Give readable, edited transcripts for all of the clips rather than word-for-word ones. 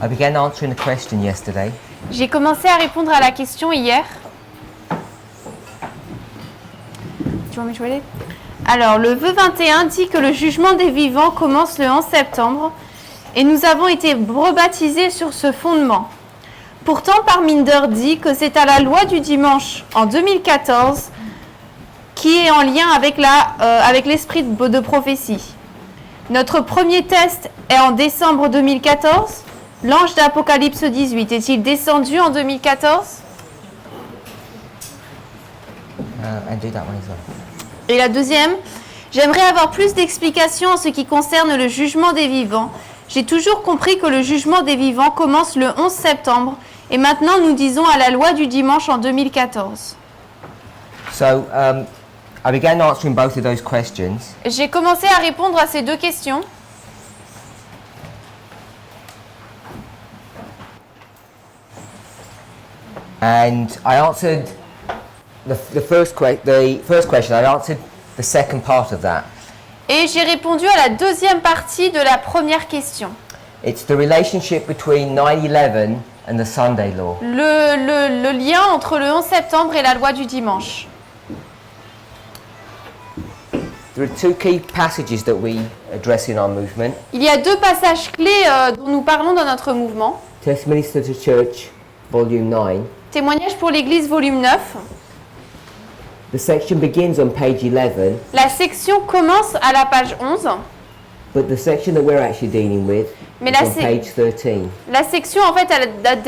I began answering the question yesterday. J'ai commencé à répondre à la question hier. Tu veux me jouer? Alors, le vœu 21 dit que le jugement des vivants commence le 11 septembre et nous avons été rebaptisés sur ce fondement. Pourtant, Parminder dit que c'est à la loi du dimanche en 2014 qui est en lien avec l'esprit de prophétie. Notre premier test est en décembre 2014. L'ange d'Apocalypse 18 est-il descendu en 2014? And do that one as well. Et la deuxième, j'aimerais avoir plus d'explications en ce qui concerne le jugement des vivants. J'ai toujours compris que le jugement des vivants commence le 11 septembre et maintenant nous disons à la loi du dimanche en 2014. So I began answering both of those questions. J'ai commencé à répondre à ces deux questions. And I answered the first question. I answered the second part of that. Et j'ai répondu à la deuxième partie de la première question. It's the relationship between 9/11 and the Sunday law. Le lien entre le 11 septembre et la loi du dimanche. There are two key passages that we address in our movement. Il y a deux passages clés dont nous parlons dans notre mouvement. Testimonies to the Church, Volume 9. Témoignage pour l'Église, volume 9. The section begins on page 11, La section commence à la page 11, but the section that we're actually dealing with mais is on page 13. la section en fait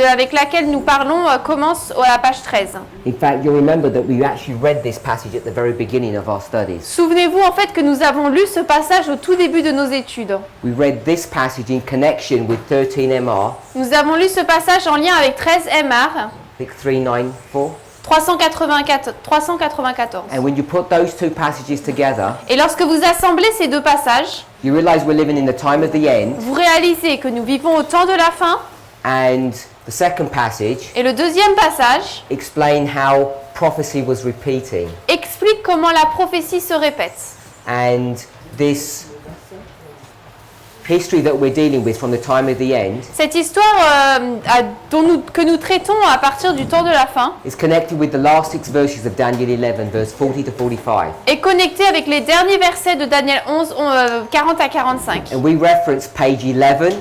avec laquelle nous parlons commence à la page 13. In fact, you'll remember that we actually read this passage at the very beginning of our studies. Souvenez-vous en fait que nous avons lu ce passage au tout début de nos études. We read this passage in connection with 13 MR, Nous avons lu ce passage en lien avec 13 MR, I think 394. 394. And when you put those two passages together, Et lorsque vous assemblez ces deux passages, you realize we're living in the time of the end. vous réalisez que nous vivons au temps de la fin. And the second passage Et le deuxième passage explain how prophecy was repeating. explique comment la prophétie se répète. And this history that we're dealing with from the time of the end Cette histoire que nous traitons à partir du temps de la fin is connected with the last 6 verses of Daniel 11, verse 40 to 45. est connectée avec les derniers versets de Daniel 11, 40 à 45. And we reference page 11,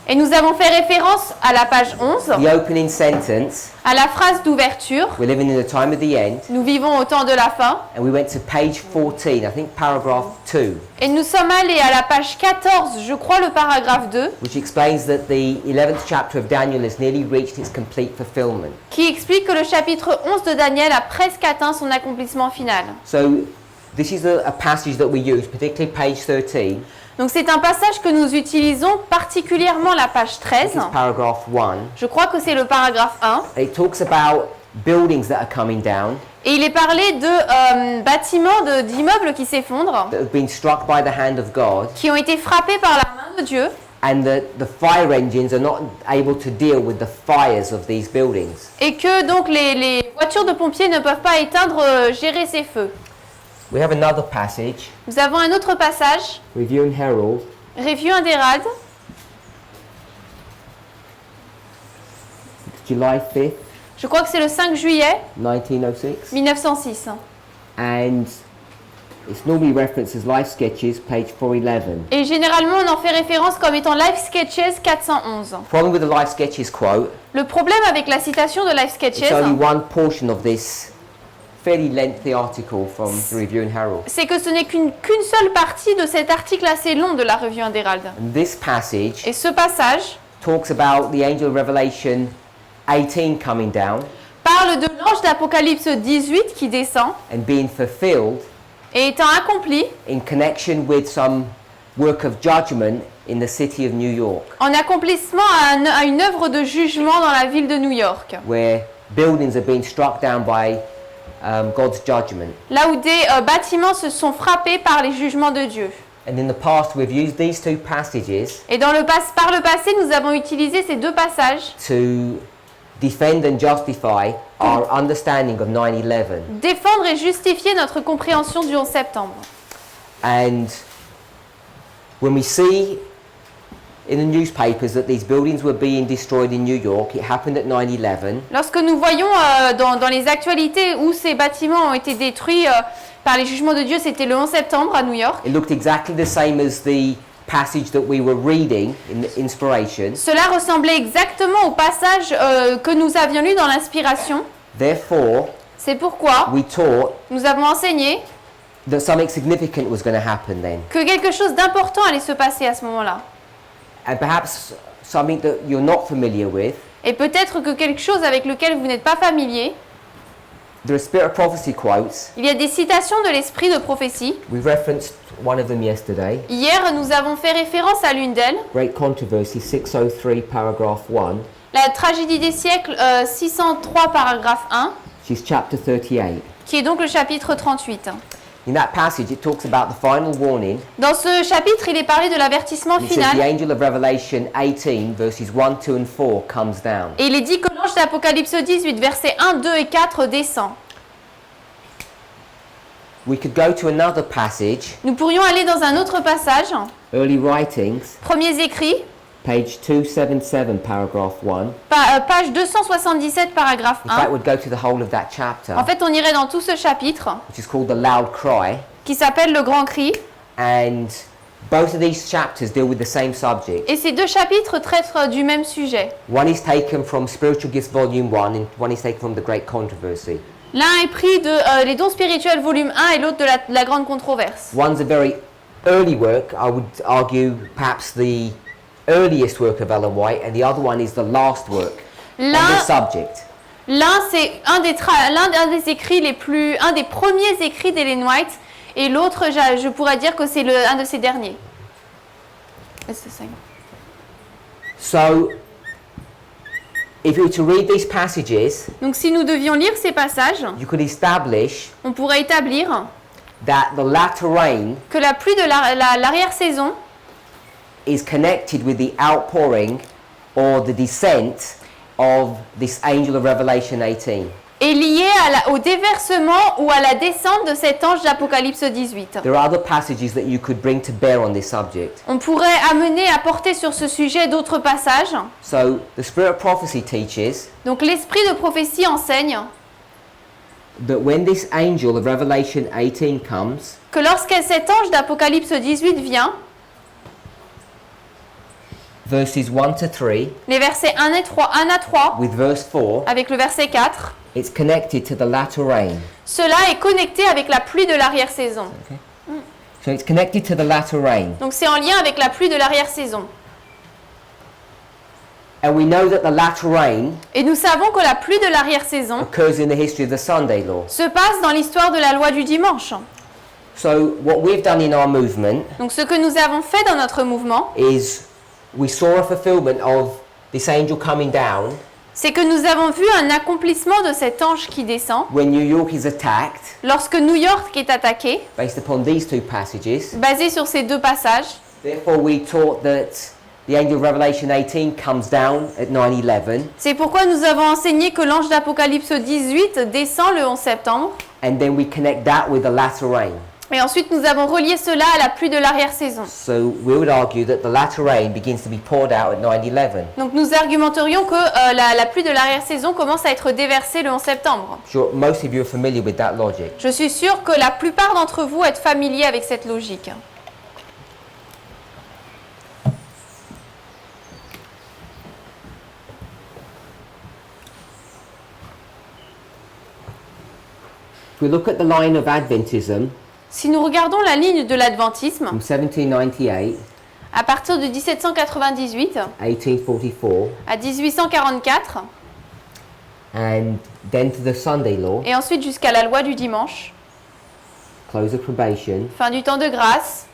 Et nous avons fait référence à la page 11, the opening sentence, à la phrase d'ouverture. we're living in the time of the end, Nous vivons au temps de la fin. and we went to page 14, I think paragraph 2, Et nous sommes allés à la page 14, je crois le paragraphe 2, which explains that the 11th chapter of Daniel has nearly reached its complete fulfillment. qui explique que le chapitre 11 de Daniel a presque atteint son accomplissement final. So this is a passage that we use, particularly page 13. Donc c'est un passage que nous utilisons, particulièrement la page 13. This is paragraph 1. Je crois que c'est le paragraphe 1. It talks about buildings that are coming down, Et il est parlé de bâtiments, d'immeubles qui s'effondrent, that have been struck by the hand of God, qui ont été frappés par la main de Dieu, and that the fire engines are not able to deal with the fires of these buildings. et que donc les voitures de pompiers ne peuvent pas gérer ces feux. We have another passage, Nous avons un autre passage, Review and Herald, Revue and Herald, July 5th, je crois que c'est le 5 juillet 1906, 1906. and it's normally referenced as Life Sketches, page 411. Et généralement on en fait référence comme étant Life Sketches 411. Problem with the Life Sketches quote, Le problème avec la citation de Life it's Sketches, only one portion of this fairly lengthy article from the Review and Herald. c'est que ce n'est qu'une seule partie de cet article assez long de la Revue and Herald. And this passage Et ce passage talks about the angel of Revelation 18 coming down parle de l'ange d'Apocalypse 18 qui descend and being fulfilled et étant accompli in connection with some work of judgment in the city of New York, en accomplissement à une œuvre de jugement dans la ville de New York, where buildings are being struck down by God's judgment. là où des bâtiments se sont frappés par les jugements de Dieu. And in the past, we've used these two passages Et par le passé, nous avons utilisé ces deux passages to defend and justify our understanding of 9/11. défendre et justifier notre compréhension du 11 septembre. And when we see in the newspapers that these buildings were being destroyed in New York. It happened at 9/11. Lorsque nous voyons dans les actualités où ces bâtiments ont été détruits par les jugements de Dieu, c'était le 11 septembre à New York. It looked exactly the same as the passage that we were reading in the inspiration. Cela ressemblait exactement au passage que nous avions lu dans l'inspiration. Therefore, C'est pourquoi we taught nous avons enseigné that something significant was going to happen then. que quelque chose d'important allait se passer à ce moment-là. And perhaps something that you're not familiar with. Et peut-être que quelque chose avec lequel vous n'êtes pas familier. There are Spirit of Prophecy quotes. Il y a des citations de l'esprit de prophétie. We referenced one of them yesterday. Hier, nous avons fait référence à l'une d'elles, Great Controversy 603 paragraph 1. la tragédie des siècles 603 paragraphe 1, Which is chapter 38. qui est donc le chapitre 38. In that passage it talks about the final warning. Dans ce chapitre, il est parlé de l'avertissement It says the final. angel of Revelation 18 verses 1, 2 and 4 comes down. Et il est dit que l'ange d'Apocalypse 18, versets 1, 2 et 4 descend. We could go to another passage, Nous pourrions aller dans un autre passage, Early Writings, premiers écrits, page 277, paragraph 1. page 277, paragraphe In fact, 1. we'd go to the whole of that chapter, En fait, on irait dans tout ce chapitre, which is called the Loud Cry. qui s'appelle le Grand Cri. And both of these chapters deal with the same subject. Et ces deux chapitres traitent du même sujet. One is taken from Spiritual Gifts Volume 1 and one is taken from the Great Controversy. L'un est pris de Les dons spirituels volume 1 et l'autre de la grande controverse. One's a very early work, I would argue perhaps the earliest work of Ellen White, and the other one is the last work on this subject. L'un c'est un des écrits un des premiers écrits d'Ellen White, et l'autre je pourrais dire que c'est un de ses derniers. So, if you were to read these passages, Donc si nous devions lire ces passages, you could establish on pourrait établir that the latter rain que la pluie de l'arrière-saison is connected with the outpouring or the descent of this angel of Revelation 18. est liée au déversement ou à la descente de cet ange d'Apocalypse 18. There are other passages that you could bring to bear on this subject. On pourrait amener à porter sur ce sujet d'autres passages. So, the Spirit of Prophecy teaches Donc l'esprit de prophétie enseigne that when this angel of Revelation 18 comes, que lorsque cet ange d'Apocalypse 18 vient, verses 1 to 3, les versets 1 à 3, with verse 4, avec le verset 4, it's connected to the latter rain. cela est connecté avec la pluie de l'arrière-saison. So it's connected to the latter rain. Donc c'est en lien avec la pluie de l'arrière-saison. And we know that the latter rain Et nous savons que la pluie de l'arrière-saison occurs in the history of the Sunday law. se passe dans l'histoire de la loi du dimanche. So what we've done in our movement Donc ce que nous avons fait dans notre mouvement, is we saw a fulfillment of this angel coming down c'est que nous avons vu un accomplissement de cet ange qui descend when New York is attacked, lorsque New York est attaqué, based upon these two passages. basé sur ces deux passages. Therefore we taught that the angel of Revelation 18 comes down at 9/11, C'est pourquoi nous avons enseigné que l'ange d'Apocalypse 18 descend le 11 septembre. and then we connect that with the latter rain. Et ensuite, nous avons relié cela à la pluie de l'arrière-saison. So we would argue that the latter rain begins to be poured out at 9/11. Donc nous argumenterions que la pluie de l'arrière-saison commence à être déversée le 11 septembre. Sure, most of you are familiar with that logic. Je suis sûre que la plupart d'entre vous êtes familiers avec cette logique. If we look at the line of Adventism Si nous regardons la ligne de l'adventisme, from 1798, à partir de 1798 1844, à 1844, and then to the Sunday law, et ensuite jusqu'à la loi du dimanche, close of probation, fin du temps de grâce,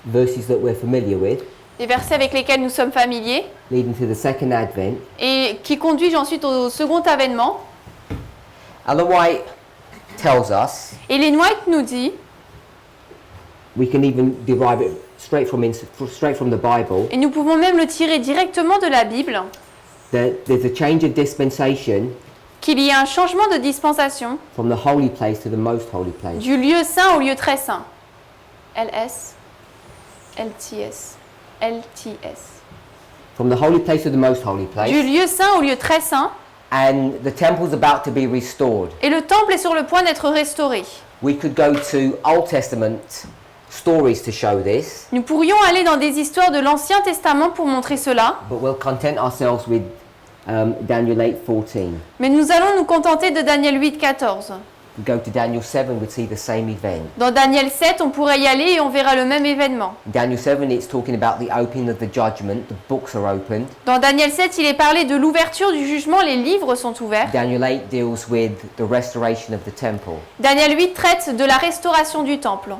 verses that we're familiar with, des versets avec lesquels nous sommes familiers, leading to the second advent. et qui conduisent ensuite au second avènement. Ellen White tells us Ellen White nous dit, we can even derive it straight from the Bible, et nous pouvons même le tirer directement de la Bible, that there's a change of dispensation qu'il y a un changement de dispensation from the holy place to the most holy place. du lieu saint au lieu très saint. LS, LTS, LTS. From the holy place to the most holy place. Du lieu saint au lieu très saint, And the temple's about to be restored. et le temple est sur le point d'être restauré. We could go to Old Testament stories to show this, Nous pourrions aller dans des histoires de l'Ancien Testament pour montrer cela, but we'll content ourselves with Daniel 8:14. mais nous allons nous contenter de Daniel 8, 14. We go to Daniel 7, we'd see the same event. Dans Daniel 7, on pourrait y aller et on verra le même événement. Daniel 7, it's talking about the opening of the judgment, the books are opened. Dans Daniel 7, il est parlé de l'ouverture du jugement, les livres sont ouverts. Daniel 8 deals with the restoration of the temple, Daniel 8 traite de la restauration du temple,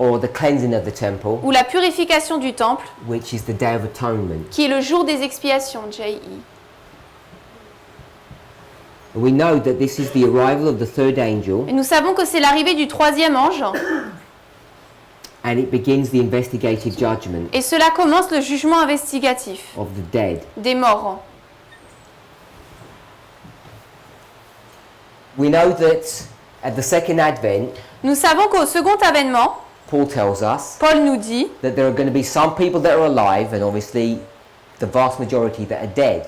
or the cleansing of the temple, ou la purification du temple, which is the Day of Atonement. qui est le jour des expiations, J.E. We know that this is the arrival of the third angel, Et nous savons que c'est l'arrivée du troisième ange, and it begins the investigative judgment et cela commence le jugement investigatif of the dead. des morts. We know that at the second advent, Nous savons qu'au second avènement, Paul tells us Paul nous dit that there are going to be some people that are alive, and obviously the vast majority that are dead.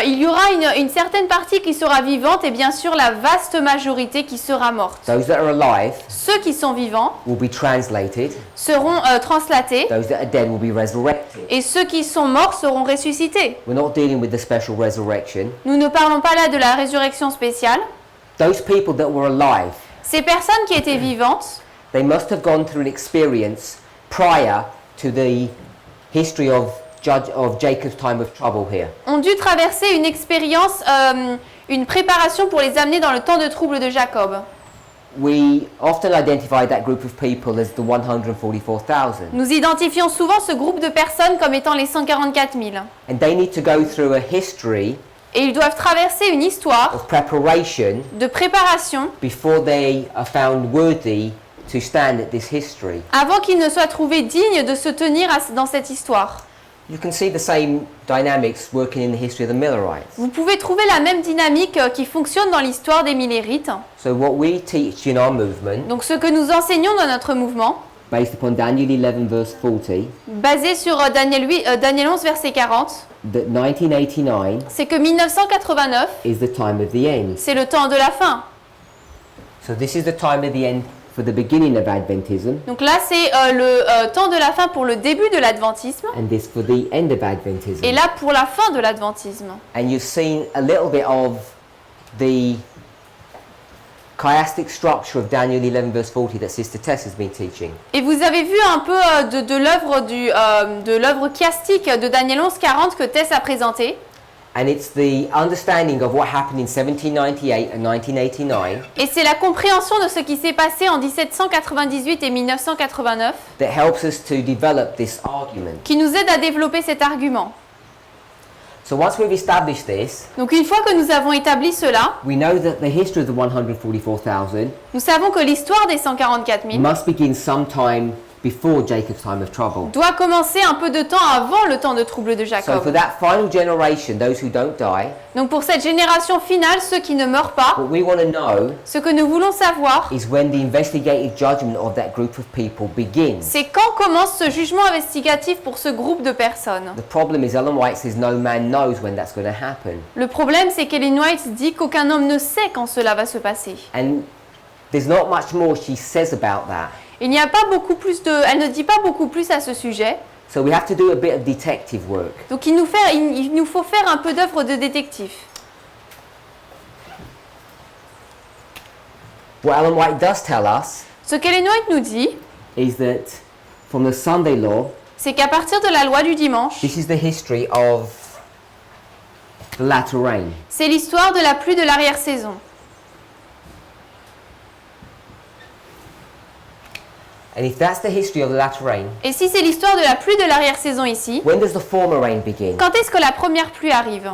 il y aura une certaine partie qui sera vivante et bien sûr la vaste majorité qui sera morte. Those that are alive Ceux qui sont vivants will be translated, seront translatés those that are dead will be resurrected. et ceux qui sont morts seront ressuscités. We're not dealing with the special resurrection. Nous ne parlons pas là de la résurrection spéciale. Those people that were alive, Ces personnes qui étaient vivantes, they must have gone through an experience prior to the history of Jacob's time of trouble here. ont dû traverser une expérience, une préparation pour les amener dans le temps de trouble de Jacob. We often identify that group of people as the 144,000. Nous identifions souvent ce groupe de personnes comme étant les 144 000. And they need to go through a history Et ils doivent traverser une histoire of preparation de préparation before they are found worthy to stand at this history. avant qu'ils ne soient trouvés dignes de se tenir dans cette histoire. You can see the same dynamics working in the history of the Millerites. Vous pouvez trouver la même dynamique qui fonctionne dans l'histoire des Millérites. So what we teach in our movement, Donc ce que nous enseignons dans notre mouvement, based upon Daniel 11 verse 40, basé sur Daniel 11 verset 40, that 1989 c'est que 1989, is the time of the end. c'est le temps de la fin. So this is the time of the end for the beginning of Adventism, Donc là, c'est le temps de la fin pour le début de l'adventisme, and this for the end of Adventism. et là pour la fin de l'adventisme. And you've seen a little bit of the chiastic structure of Daniel 11 verse 40 that Sister Tess has been teaching. Et vous avez vu un peu de l'œuvre chiastique de Daniel 11, 40 que Tess a présenté. And it's the understanding of what happened in 1798 and 1989 Et c'est la compréhension de ce qui s'est passé en 1798 et 1989 that helps us to develop this argument. qui nous aide à développer cet argument. So once we've established this, Donc une fois que nous avons établi cela, we know that the history of the 144,000 nous savons que l'histoire des 144 000 must begin sometime before Jacob's time of trouble. doit commencer un peu de temps avant le temps de trouble de So for Jacob. that final generation, those who don't die, Donc pour cette génération finale, ceux qui ne meurent pas, what we want to know ce que nous voulons savoir, is when the investigative judgment of that group of people begins. c'est quand commence ce jugement investigatif pour ce groupe de personnes. The problem is Ellen White says no man knows when that's going to happen. Le problème, c'est qu'Ellen White dit qu'aucun homme ne sait quand cela va se passer. And there's not much more she says about that. Il n'y a pas beaucoup plus elle ne dit pas beaucoup plus à ce sujet. So we have to do a bit of detective work. Donc il nous faut faire un peu d'œuvre de détective. What Ellen White does tell us Ce qu'Ellen White nous dit, is that from the Sunday law, c'est qu'à partir de la loi du dimanche, this is the history of the latter rain. c'est l'histoire de la pluie de l'arrière-saison. And if that's the history of the latter rain, Et si c'est l'histoire de la pluie de l'arrière-saison ici, when does the former rain begin? quand est-ce que la première pluie arrive?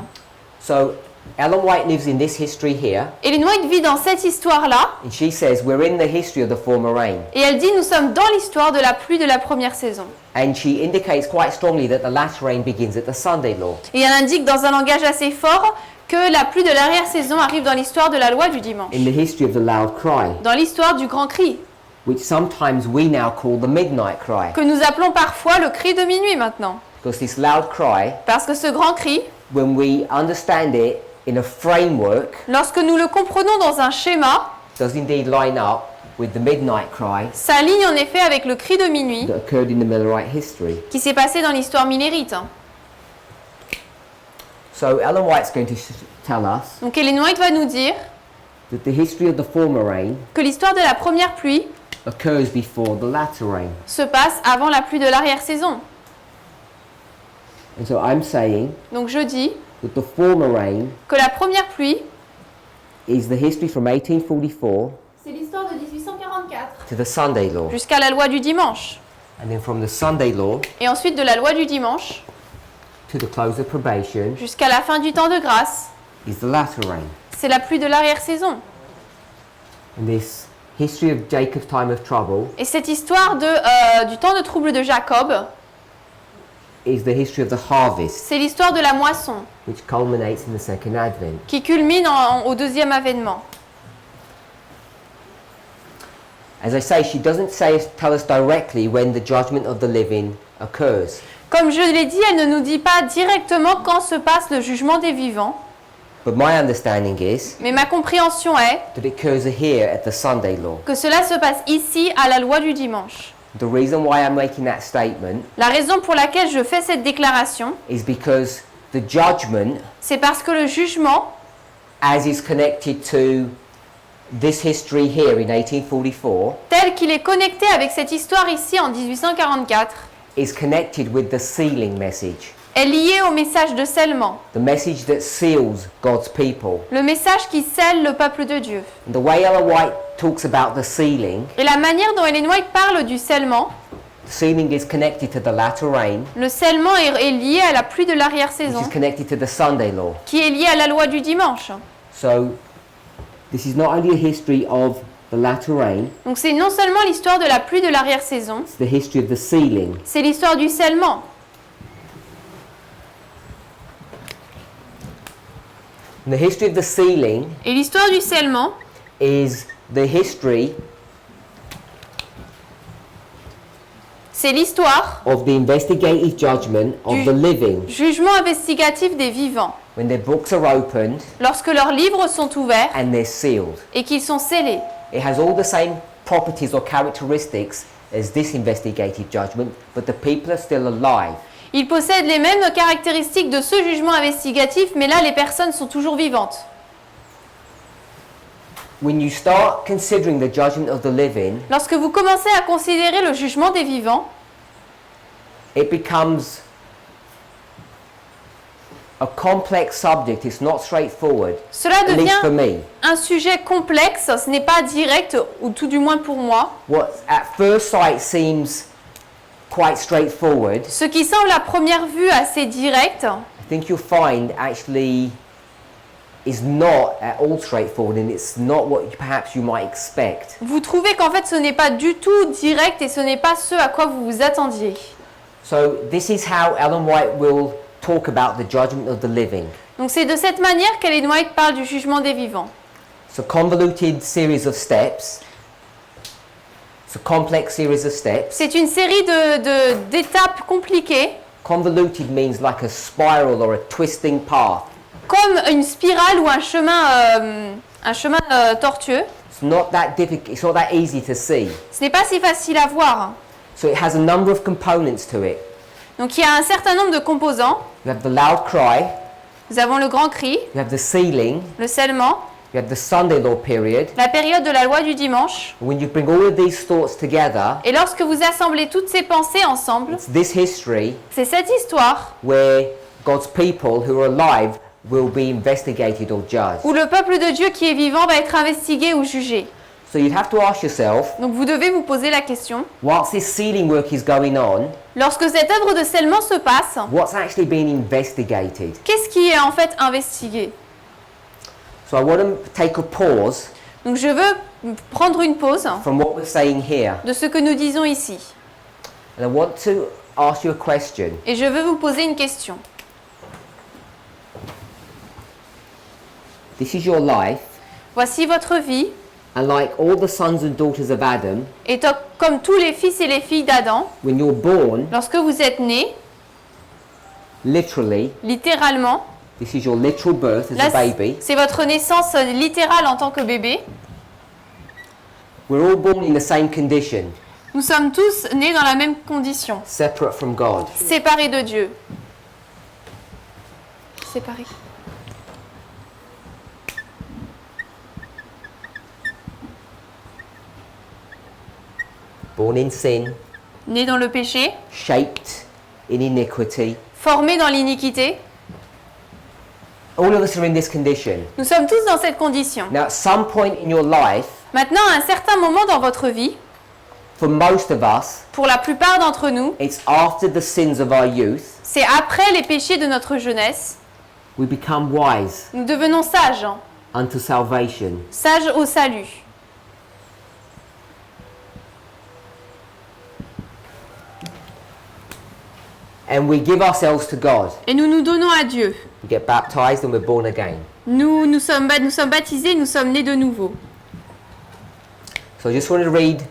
So Ellen White lives in this history here, Ellen White vit dans cette histoire-là, and she says we're in the history of the former rain. et elle dit nous sommes dans l'histoire de la pluie de la première saison. And she indicates quite strongly that the latter rain begins at the Sunday law. Et elle indique dans un langage assez fort que la pluie de l'arrière-saison arrive dans l'histoire de la loi du dimanche, In the history of the loud cry, dans l'histoire du grand cri, which sometimes we now call the midnight cry. que nous appelons parfois le cri de minuit maintenant. Because this loud cry, Parce que ce grand cri, when we understand it in a framework, lorsque nous le comprenons dans un schéma, does indeed line up with the midnight cry s'aligne en effet avec le cri de minuit that occurred in the Millerite history. qui s'est passé dans l'histoire millérite. So Ellen White's going to tell us Donc Ellen White va nous dire that the history of the former rain que l'histoire de la première pluie occurs before the latter rain. se passe avant la pluie de l'arrière-saison. And so I'm saying Donc je dis that the former rain que la première pluie, is the history from 1844 c'est l'histoire de 1844 to the Sunday law. jusqu'à la loi du dimanche. And then from the Sunday law Et ensuite de la loi du dimanche to the close of probation jusqu'à la fin du temps de grâce, is the latter rain. c'est la pluie de l'arrière-saison. And this history of Jacob's time of trouble Et cette histoire du temps de trouble de Jacob, is the history of the harvest, c'est l'histoire de la moisson which culminates in the second advent. qui culmine au deuxième avènement. As I say, she doesn't tell us directly when the judgment of the living occurs. Comme je l'ai dit, elle ne nous dit pas directement quand se passe le jugement des vivants, But my understanding is mais ma compréhension est that it occurs here at the Sunday law. que cela se passe ici à la loi du dimanche. The reason why I'm making that statement La raison pour laquelle je fais cette déclaration, is because the judgment, c'est parce que le jugement, as is connected to this history here in 1844, tel qu'il est connecté avec cette histoire ici en 1844, is connected with the sealing message. est lié au message de scellement, The message that seals God's people. le message qui scelle le peuple de Dieu. And the way Ellen White talks about the sealing, Et la manière dont Ellen White parle du scellement, the sealing is connected to the latter rain, le scellement est lié à la pluie de which l'arrière-saison, is connected to the Sunday law. qui est lié à la loi du dimanche. So this is not only a history of the latter rain, Donc c'est non seulement l'histoire de la pluie de l'arrière-saison, it's the history of the sealing. c'est l'histoire du scellement. And the history of the sealing Et l'histoire du scellement, is the history c'est l'histoire of the investigative judgment of Du- the living. du jugement investigatif des vivants, When their books are opened lorsque leurs livres sont ouverts and they're sealed. et qu'ils sont scellés. It has all the same properties or characteristics as this investigative judgment, but the people are still alive. Ils possèdent les mêmes caractéristiques de ce jugement investigatif, mais là les personnes sont toujours vivantes. When you start considering the judgment of the living, Lorsque vous commencez à considérer le jugement des vivants, it becomes a complex subject. It's not straightforward, cela at least for devient me. un sujet complexe, ce n'est pas direct, ou tout du moins pour moi. What at first sight seems quite straightforward, Ce qui semble à première vue assez direct, I think you'll find actually is not at all straightforward, and it's not what perhaps you might expect. vous trouvez qu'en fait ce n'est pas du tout direct et ce n'est pas ce à quoi vous vous attendiez. So this is how Ellen White will talk about the judgment of the living. Donc c'est de cette manière qu'Ellen White parle du jugement des vivants. It's a convoluted series of steps. It's a complex series of steps. C'est une série d'étapes compliquées, Convoluted means like a spiral or a twisting path. comme une spirale ou un chemin tortueux. It's not that difficult. It's not that easy to see. Ce n'est pas si facile à voir. So it has a number of components to it. Donc il y a un certain nombre de composants. You have the loud cry. Nous avons le grand cri, You have the sealing. le scellement, You have the Sunday law period. la période de la loi du dimanche. When you bring all of these thoughts together, Et lorsque vous assemblez toutes ces pensées ensemble, it's this history c'est cette histoire where God's people who are alive will be investigated or judged. où le peuple de Dieu qui est vivant va être investigué ou jugé. So you'd have to ask yourself, Donc vous devez vous poser la question, whilst this sealing work is going on, lorsque cette œuvre de scellement se passe, what's actually being investigated? qu'est-ce qui est en fait investigué? So I want to take a pause Donc je veux prendre une pause from what we're saying here. de ce que nous disons ici. And I want to ask you a question. Et je veux vous poser une question. This is your life, Voici votre vie, and like all the sons and daughters of Adam, et comme tous les fils et les filles d'Adam, when you're born, lorsque vous êtes nés, literally, littéralement, this is your literal birth as là, a baby. c'est votre naissance littérale en tant que bébé. We're all born in the same condition, Nous sommes tous nés dans la même condition, separate from God. séparés de Dieu. Séparés. Born in sin, Nés dans le péché, shaped in iniquity. formés dans l'iniquité. All of us are in this condition. Nous sommes tous dans cette condition. Now, at some point in your life, Maintenant, à un certain moment dans votre vie, for most of us, pour la plupart d'entre nous, it's after the sins of our youth, c'est après les péchés de notre jeunesse, we become wise nous devenons sages, unto salvation. sages au salut. And we give ourselves to God. Et nous nous donnons à Dieu. We get baptized and we're born again. Nous sommes baptisés, nous sommes nés de nouveau. So I just want to read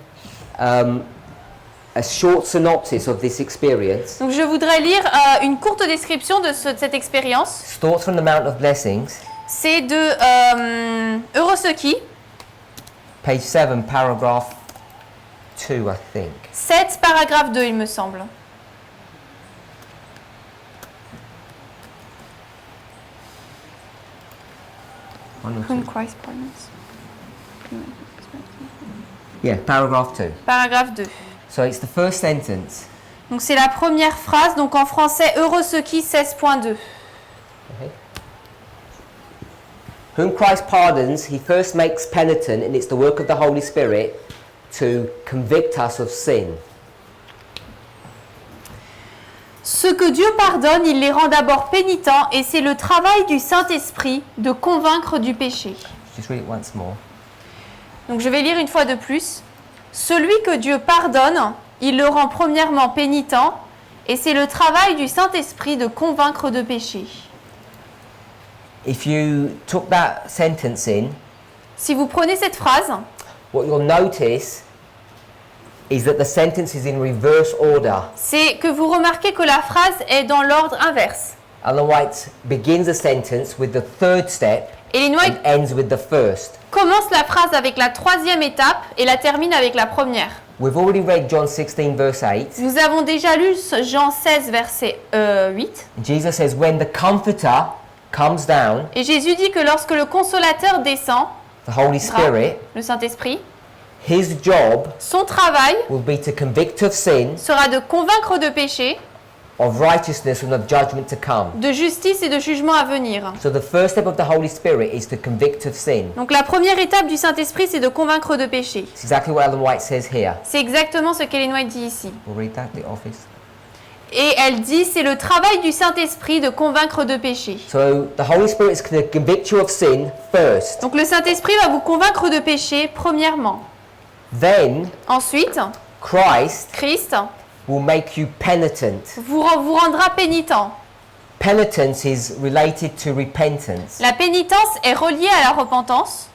a short synopsis of this experience. Donc je voudrais lire une courte description de cette expérience. It's thoughts from the Mount of Blessings, C'est de Euroseki, page 7, paragraph 2, I think. 7, paragraphe 2, il me semble. Whom Christ pardons. Yeah, paragraph 2. Paragraphe 2. So it's the first sentence. Donc c'est la première phrase, donc en français Euroseki 16.2. Okay. Whom Christ pardons, he first makes penitent, and it's the work of the Holy Spirit to convict us of sin. Ce que Dieu pardonne, il les rend d'abord pénitents et c'est le travail du Saint-Esprit de convaincre du péché. Just read it once more. Donc je vais lire une fois de plus. Celui que Dieu pardonne, il le rend premièrement pénitent et c'est le travail du Saint-Esprit de convaincre de péché. If you took that sentence in, Si vous prenez cette phrase, what you'll notice is that the sentence is in reverse order. c'est que vous remarquez que la phrase est dans l'ordre inverse. Ellen White begins a sentence with the third step Ellen and White ends with the first. commence la phrase avec la troisième étape et la termine avec la première. We've already read John 16 verse 8. Nous avons déjà lu Jean 16, verset 8. Jesus says, when the Comforter comes down, Et Jésus dit que lorsque le Consolateur descend, the Holy Spirit, le Saint-Esprit, his job son travail will be to convict of sin, sera de convaincre de péché, of righteousness, and of judgment to come. de justice et de jugement à venir. So the first step of the Holy Spirit is to convict of sin. Donc la première étape du Saint-Esprit, c'est de convaincre de péché. It's exactly what Ellen White says here. C'est exactement ce qu'Ellen White dit ici. We'll read that, the office. Et elle dit, c'est le travail du Saint-Esprit de convaincre de péché. So the Holy Spirit is going to convict you of sin first. Donc le Saint-Esprit va vous convaincre de péché, premièrement. Then Ensuite, Christ Christ will make you penitent. vous rendra pénitent. Penitence is related to repentance. La pénitence est reliée à la repentance.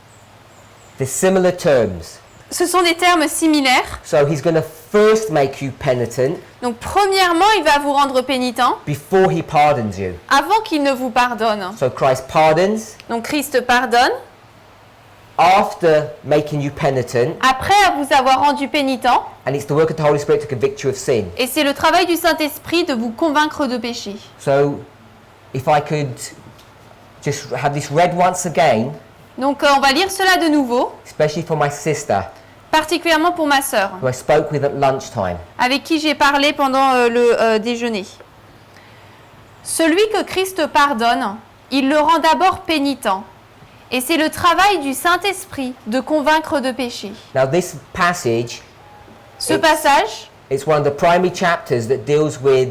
They're similar terms. Ce sont des termes similaires. So he's going to first make you penitent Donc premièrement, il va vous rendre pénitent before he pardons you. avant qu'il ne vous pardonne. So Christ pardons. Donc Christ pardonne. After making you penitent, Après vous avoir rendu pénitent, and it's the work of the Holy Spirit to convict you of sin. et c'est le travail du Saint-Esprit de vous convaincre de péché. So, if I could just have this read once again, Donc on va lire cela de nouveau, especially for my sister, particulièrement pour ma sœur, who I spoke with at lunchtime. avec qui j'ai parlé pendant le déjeuner. Celui que Christ pardonne, il le rend d'abord pénitent. Et c'est le travail du Saint-Esprit de convaincre de péché. Now, this passage, Ce passage, it's one of the primary chapters that deals with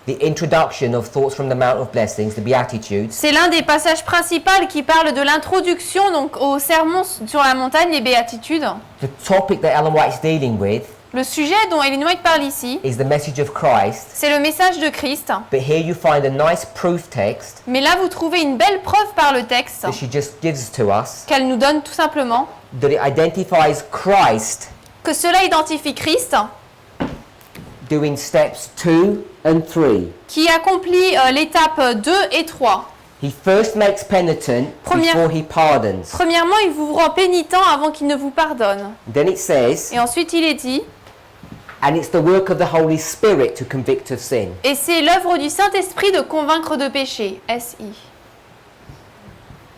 the the introduction of Thoughts from the Mount of Blessings, the Beatitudes. C'est l'un des passages principaux qui parle de l'introduction donc au sermon sur la montagne, les béatitudes. The topic that Ellen White is dealing with Le sujet dont Ellen White parle ici, is the message of Christ. c'est le message de Christ. But here you find a nice proof text Mais là, vous trouvez une belle preuve par le texte that she just gives to us qu'elle nous donne tout simplement, that it identifies Christ que cela identifie Christ doing steps 2 and 3. qui accomplit l'étape 2 et 3. He first makes penitent Première- before he pardons. Premièrement, il vous rend pénitent avant qu'il ne vous pardonne. Then it says, Et ensuite, il est dit, and it's the work of the Holy Spirit to convict of sin. et c'est l'œuvre du Saint-Esprit de convaincre de péché. S-I.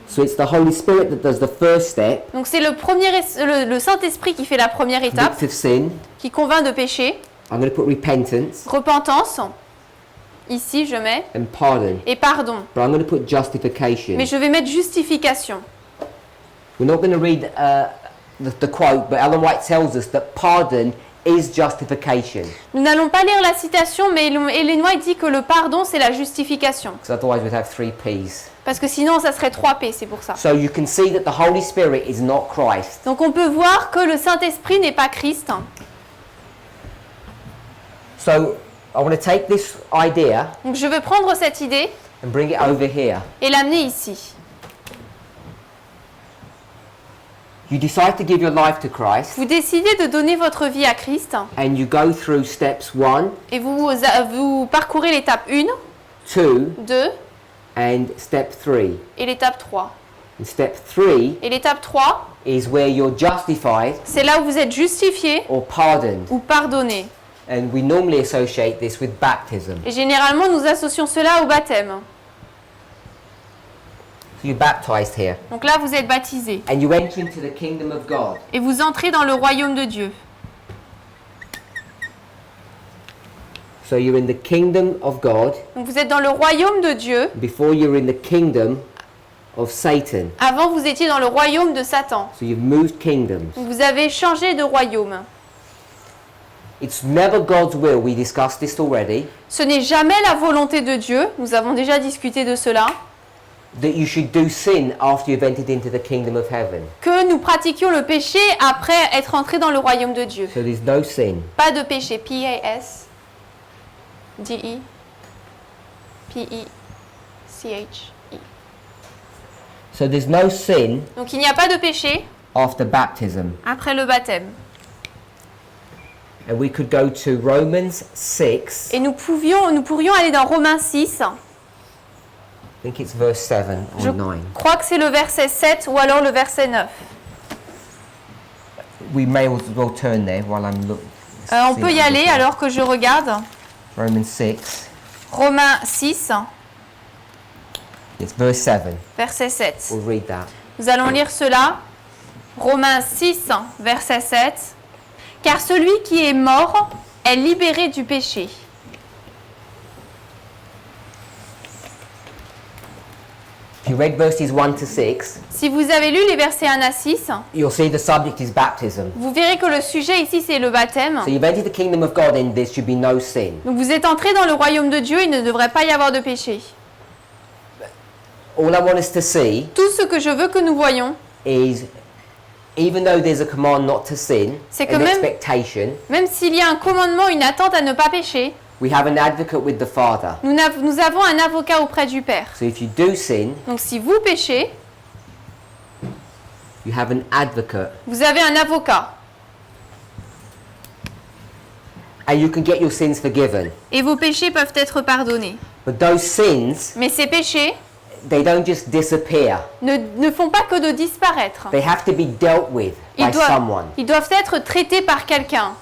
So it's the Holy Spirit that does the first step, Donc c'est le Saint-Esprit qui fait la première étape, convict of sin. qui convainc de péché, I'm going to put repentance repentance, ici je mets, and pardon, et pardon. but I'm going to put justification. Mais je vais mettre justification. We're not going to read the quote, but Ellen White tells us that pardon is justification, Nous n'allons pas lire la citation, mais Ellen White dit que le pardon, c'est la justification. because otherwise we'd have 3 P's. Parce que sinon, ça serait 3 P, c'est pour ça. So you can see that the Holy Spirit is not Christ. Donc on peut voir que le Saint-Esprit n'est pas Christ. So I want to take this idea Donc je veux prendre cette idée and bring it over here. et l'amener ici. You decide to give your life to Christ Vous décidez de donner votre vie à Christ and you go through steps 1, et vous parcourez l'étape 1, 2 2 and step 3. et l'étape 3. And step 3 Et l'étape 3, is where you're justified c'est là où vous êtes justifié or pardoned. ou pardonné. And we normally associate this with baptism. Et généralement, nous associons cela au baptême. So you're baptized here Donc là, vous êtes baptisé and you enter into the kingdom of God. et vous entrez dans le royaume de Dieu. So you're in the kingdom of God Donc vous êtes dans le royaume de Dieu. before you're in the kingdom of Satan. Avant, vous étiez dans le royaume de Satan. So you've moved kingdoms. Donc vous avez changé de royaume. It's never God's will. We discussed this already. Ce n'est jamais la volonté de Dieu. Nous avons déjà discuté de cela. That you should do sin after you've entered into the kingdom of heaven. Que nous pratiquions le péché après être entrés dans le royaume de Dieu. So there's no sin. Pas de péché. P-A-S. D-E. P-E-C-H-E. So there's no sin Donc il n'y a pas de péché after baptism. après le baptême. And we could go to Romans 6. Et nous pourrions aller dans Romains 6. I think it's verse 7 Je or 9. crois que c'est le verset 7 ou alors le verset 9. We may as well turn there while I'm looking. On peut y aller alors que je regarde. Romans 6. Romains 6, It's verse 7. verset 7. We'll read that. Nous allons lire cela. Romains 6, verset 7. Car celui qui est mort est libéré du péché. If you read verses 1 to 6, Si vous avez lu les versets 1 à 6, you'll see the subject is baptism. vous verrez que le sujet ici c'est le baptême. So you've entered the kingdom of God and there should be no sin. Donc vous êtes entrés dans le royaume de Dieu, il ne devrait pas y avoir de péché. All I want us to see Tout ce que je veux que nous voyons, is, even though there's a command not to sin, C'est que an même- expectation, même s'il y a un commandement, une attente à ne pas pécher, we have an advocate with the Father. nous avons un avocat auprès du Père. So if you do sin, Donc si vous péchez, you have an advocate. vous avez un avocat. And you can get your sins forgiven. Et vos péchés peuvent être pardonnés. But those sins, Mais ces péchés they don't just disappear. ne font pas que de disparaître. They have to be dealt with by someone. Ils doivent être traités par quelqu'un.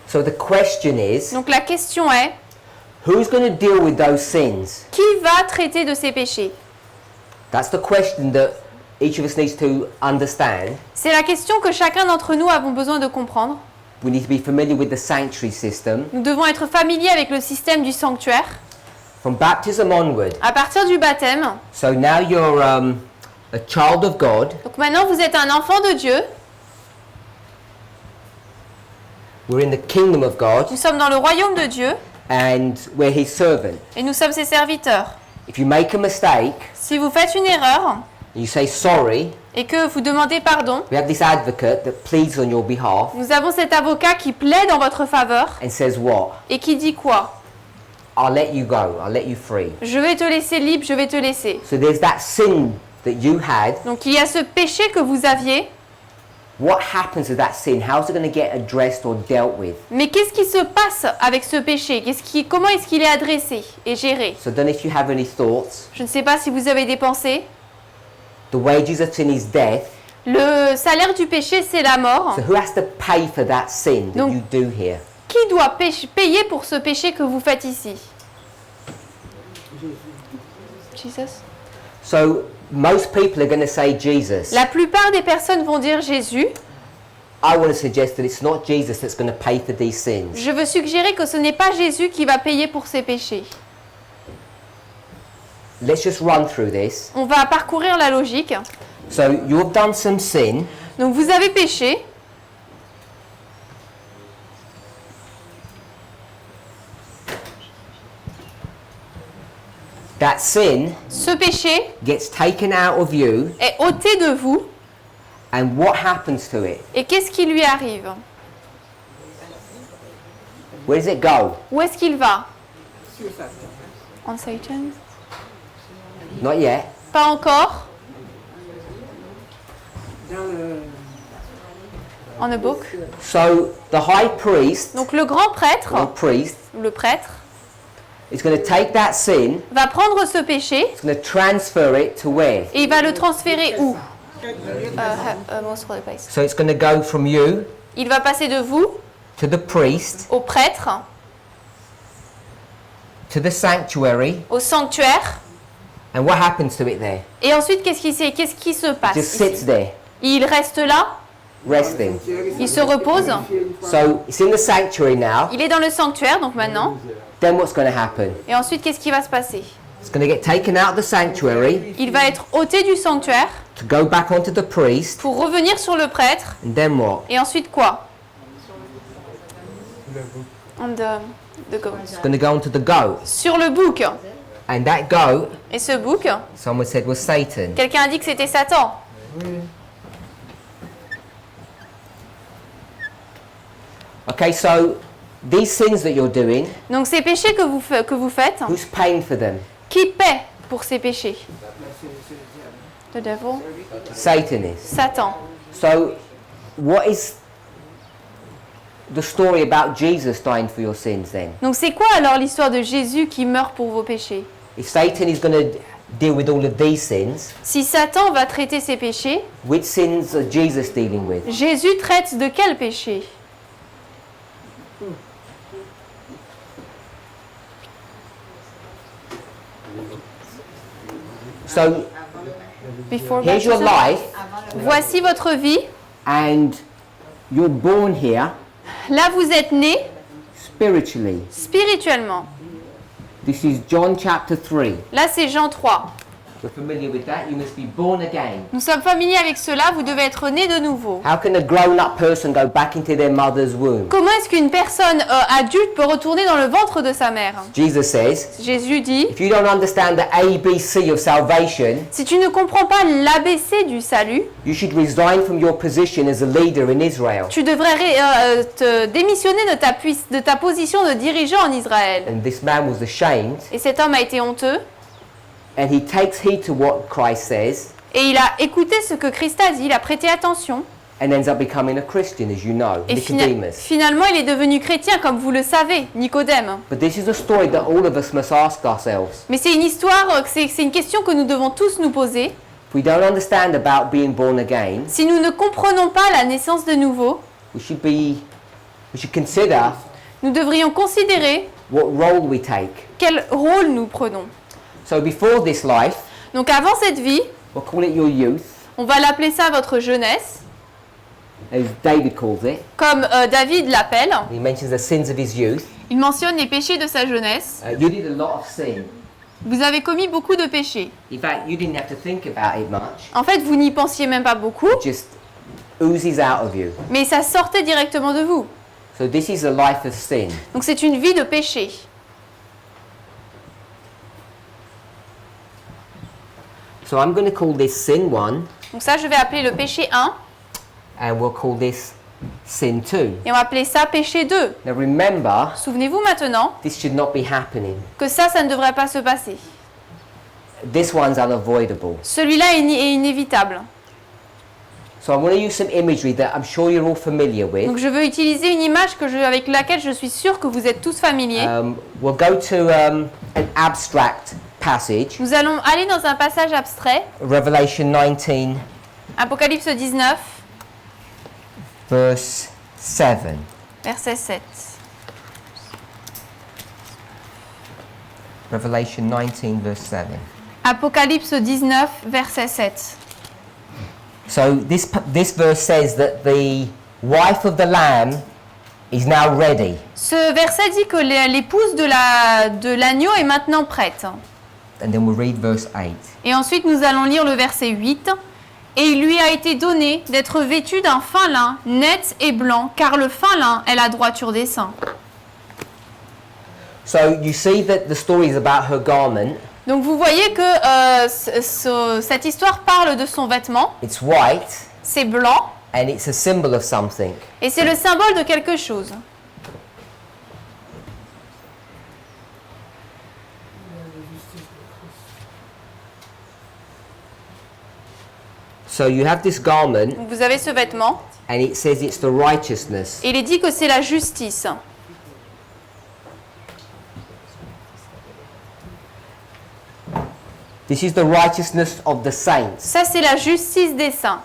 So the question is, Donc la question est, who's going to deal with those sins? qui va traiter de ces péchés? That's the question that each of us needs to understand. C'est la question que chacun d'entre nous avons besoin de comprendre. We need to be familiar with the sanctuary system. Nous devons être familiers avec le système du sanctuaire. From baptism onward. À partir du baptême, So now you're a child of God. donc maintenant vous êtes un enfant de Dieu. We're in the kingdom of God, Nous sommes dans le royaume de Dieu and we're His servant. et nous sommes ses serviteurs. If you make a mistake, Si vous faites une erreur and you say sorry, et que vous demandez pardon, we have this advocate that pleads on your behalf nous avons cet avocat qui plaide en votre faveur and says what? et qui dit quoi? I'll let you go, I'll let you free. Je vais te laisser libre, je vais te laisser. So there's that sin that you had. Donc il y a ce péché que vous aviez, What happens to that sin? How's it going to get addressed or dealt with? mais qu'est-ce qui se passe avec ce péché? Comment est-ce qu'il est adressé et géré? So I don't know if you have any thoughts. Je ne sais pas si vous avez des pensées. The wages of sin is death. Le salaire du péché, c'est la mort. So who has to pay for that sin that Donc- you do here? Qui doit payer pour ce péché que vous faites ici? Jesus. So most people are going to say Jesus. La plupart des personnes vont dire Jésus. I want to suggest that it's not Jesus that's going to pay for these sins. Je veux suggérer que ce n'est pas Jésus qui va payer pour ces péchés. Let's just run through this. On va parcourir la logique. So you've done some sin. Donc vous avez péché. That sin Ce péché gets taken out of you, est ôté de vous. and what happens to it? Et qu'est-ce qui lui arrive? Where does it go? Où est-ce qu'il va? En Satan? Not yet. Pas encore. En a book. So the high priest Donc le grand prêtre, or priest le prêtre, is going to take that sin, va prendre ce péché it's going to transfer it to where? et il va le transférer où? Most holy place. So it's going to go from you Il va passer de vous to the priest, au prêtre, to the sanctuary, au sanctuaire. and what happens to it there? Et ensuite, qu'est-ce qui se passe? Just sits there, Il reste là, resting. il se repose. So it's in the sanctuary now. Il est dans le sanctuaire, donc maintenant. Then what's going to happen? Et ensuite, qu'est-ce qui va se passer? It's going to get taken out of the sanctuary Il va être ôté du sanctuaire to go back onto the priest, pour revenir sur le prêtre. and then what? Et ensuite quoi? On the goat. It's going to go onto the goat, Sur le bouc. and that goat, Et ce bouc, someone said, was Satan. quelqu'un a dit que c'était Satan. Okay, so these sins that you're doing, Donc ces péchés que vous faites, who's paying for them? qui paie pour ces péchés? The devil. Satan is. Satan. So, what is the story about Jesus dying for your sins then? Donc c'est quoi alors l'histoire de Jésus qui meurt pour vos péchés? If Satan is going to deal with all of these sins, Si Satan va traiter ces péchés, which sins are Jesus dealing with? Jésus traite de quel péché? So, Before here's your baptism. life, Voici votre vie. and you're born here Là, vous êtes né spiritually. spirituellement. This is John chapter 3. Là, c'est Jean 3. You're familiar with that? You must be born again. Nous sommes familiers avec cela, vous devez être né de nouveau. How can a grown-up person go back into their mother's womb? Comment est-ce qu'une personne adulte peut retourner dans le ventre de sa mère? Jesus says, Jésus dit, if you don't understand the ABC of salvation, si tu ne comprends pas l'ABC du salut, you should resign from your position as a leader in Israel. tu devrais te démissionner de ta position de dirigeant en Israël. And this man was ashamed, Et cet homme a été honteux, and he takes heed to what Christ says, et il a écouté ce que Christ a dit, il a prêté attention, and ends up becoming a Christian, as you know, et Nicodemus. finalement il est devenu chrétien, comme vous le savez, Nicodème. But this is a story that all of us must ask ourselves. Mais c'est une histoire, c'est une question que nous devons tous nous poser. If we don't understand about being born again, Si nous ne comprenons pas la naissance de nouveau, we should consider nous devrions considérer what role we take. quel rôle nous prenons. So before this life, Donc avant cette vie, we'll call it your youth, on va l'appeler ça votre jeunesse, as David calls it. comme David l'appelle. He mentions the sins of his youth. Il mentionne les péchés de sa jeunesse. You did a lot of sin. Vous avez commis beaucoup de péchés. In fact, you didn't have to think about it much. En fait, vous n'y pensiez même pas beaucoup, It just oozes out of you. mais ça sortait directement de vous. So this is a life of sin. Donc c'est une vie de péché. So I'm going to call this sin 1, Donc ça, je vais appeler le péché 1 and we'll call this sin 2. et on va appeler ça péché 2. Now remember, Souvenez-vous maintenant this should not be happening. que ça ne devrait pas se passer. This one's unavoidable. Celui-là est inévitable. So I want to use some imagery that I'm sure you're all familiar with. Donc je veux utiliser une image avec laquelle je suis sûre que vous êtes tous familiers. We'll go to an abstract passage, Nous allons aller dans un passage abstrait, Revelation 19, Apocalypse 19, verse 7. verset 7. Revelation 19, verse 7. Apocalypse 19, verset 7. So this verse says that the wife of the Lamb is now ready. Ce verset dit que l'épouse de l'agneau est maintenant prête. And then we'll read verse 8. Et ensuite, nous allons lire le verset 8. Et il lui a été donné d'être vêtu d'un fin lin, net et blanc, car le fin lin est la droiture des saints. So you see that the story is about her garment. Donc vous voyez que cette histoire parle de son vêtement. It's white C'est blanc and it's a symbol of something. et c'est le symbole de quelque chose. So you have this garment Donc vous avez ce vêtement and it says it's the righteousness. et il est dit que c'est la justice. This is the righteousness of the saints. Ça, c'est la justice des saints.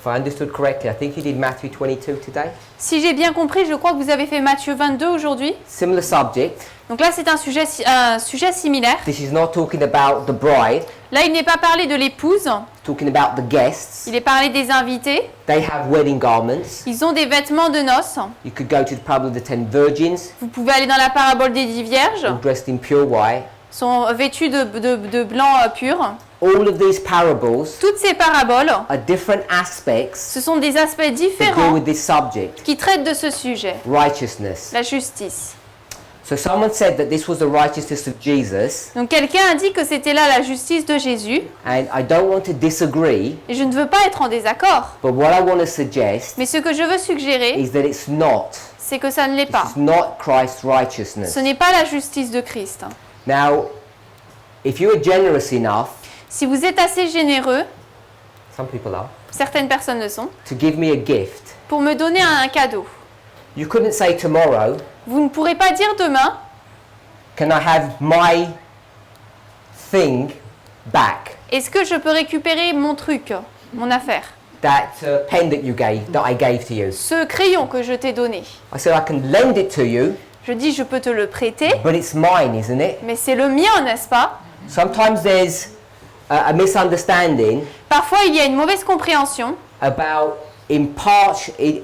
If I understood correctly, I think you did Matthew 22 today. Si j'ai bien compris, je crois que vous avez fait Matthieu 22 aujourd'hui. Similar subject. Donc là, c'est un sujet similaire. This is not talking about the bride, Là, il n'est pas parlé de l'épouse, talking about the guests. il est parlé des invités. They have wedding garments. Ils ont des vêtements de noces. You could go to the parable of the 10 virgins, Vous pouvez aller dans la parabole des 10 vierges. all dressed in pure white. Sont vêtus de blanc pur. All of these parables Toutes ces paraboles, are different aspects ce sont des aspects that deal différents with this subject, qui traitent de ce sujet, righteousness. la justice. So someone said that this was the righteousness of Jesus, Donc quelqu'un a dit que c'était là la justice de Jésus, and I don't want to disagree, et je ne veux pas être en désaccord. but what I want to suggest Mais ce que je veux suggérer, is that it's not. c'est que ça ne l'est pas. It's not Christ's righteousness. Ce n'est pas la justice de Christ. Now, if you are generous enough, Si vous êtes assez généreux, some people are, certaines personnes le sont, to give me a gift, pour me donner un cadeau, you couldn't say tomorrow, vous ne pourrez pas dire demain, can I have my thing back? est-ce que je peux récupérer mon truc, mon affaire, That pen that I gave to you. ce crayon que je t'ai donné. I said I can lend it to you, Je dis je peux te le prêter, but it's mine, isn't it? mais c'est le mien, n'est-ce pas? Sometimes there's a misunderstanding Parfois il y a une mauvaise compréhension about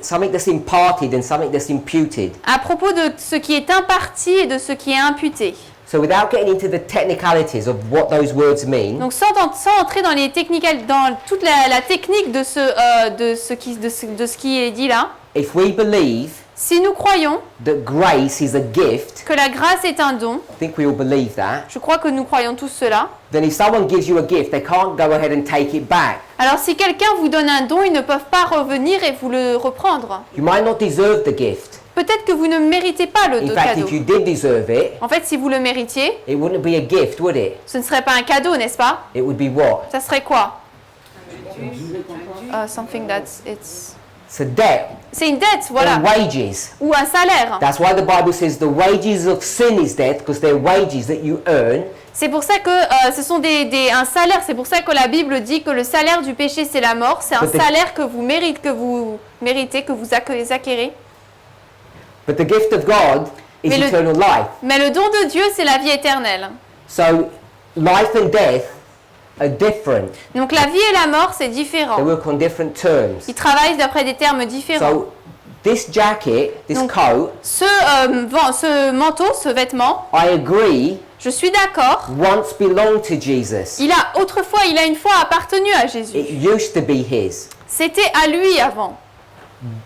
something that's imparted and something that's imputed. à propos de ce qui est imparti et de ce qui est imputé. So without getting into the technicalities of what those words mean, Donc sans entrer dans les techniques, dans toute la technique de ce qui est dit là, if we believe si nous croyons that grace is a gift, que la grâce est un don, I think we all believe that, je crois que nous croyons tous cela, then if someone gives you a gift, they can't go ahead and take it back. alors si quelqu'un vous donne un don, ils ne peuvent pas revenir et vous le reprendre. You might not deserve the gift. Peut-être que vous ne méritez pas le In fact, cadeau. if you did deserve it, En fait, si vous le méritiez, it wouldn't be a gift, would it? ce ne serait pas un cadeau, n'est-ce pas? It would be what? Ça serait quoi? Something that's it's. It's a debt. C'est une dette, voilà, They're wages. ou un salaire. That's why the Bible says the wages of sin is death, because they're wages that you earn. C'est pour ça que ce sont un salaire. C'est pour ça que la Bible dit que le salaire du péché c'est la mort. C'est un salaire que vous méritez, que vous acquérez. But the gift of God is eternal life. Mais le don de Dieu c'est la vie éternelle. So life and death are different. Donc la vie et la mort c'est différent. They work on different terms. Ils travaillent d'après des termes différents. So this jacket, this Donc, coat, ce manteau, ce vêtement, I agree Je suis d'accord. once belonged to Jesus. Il a une fois appartenu à Jésus. It used to be his, C'était à lui avant,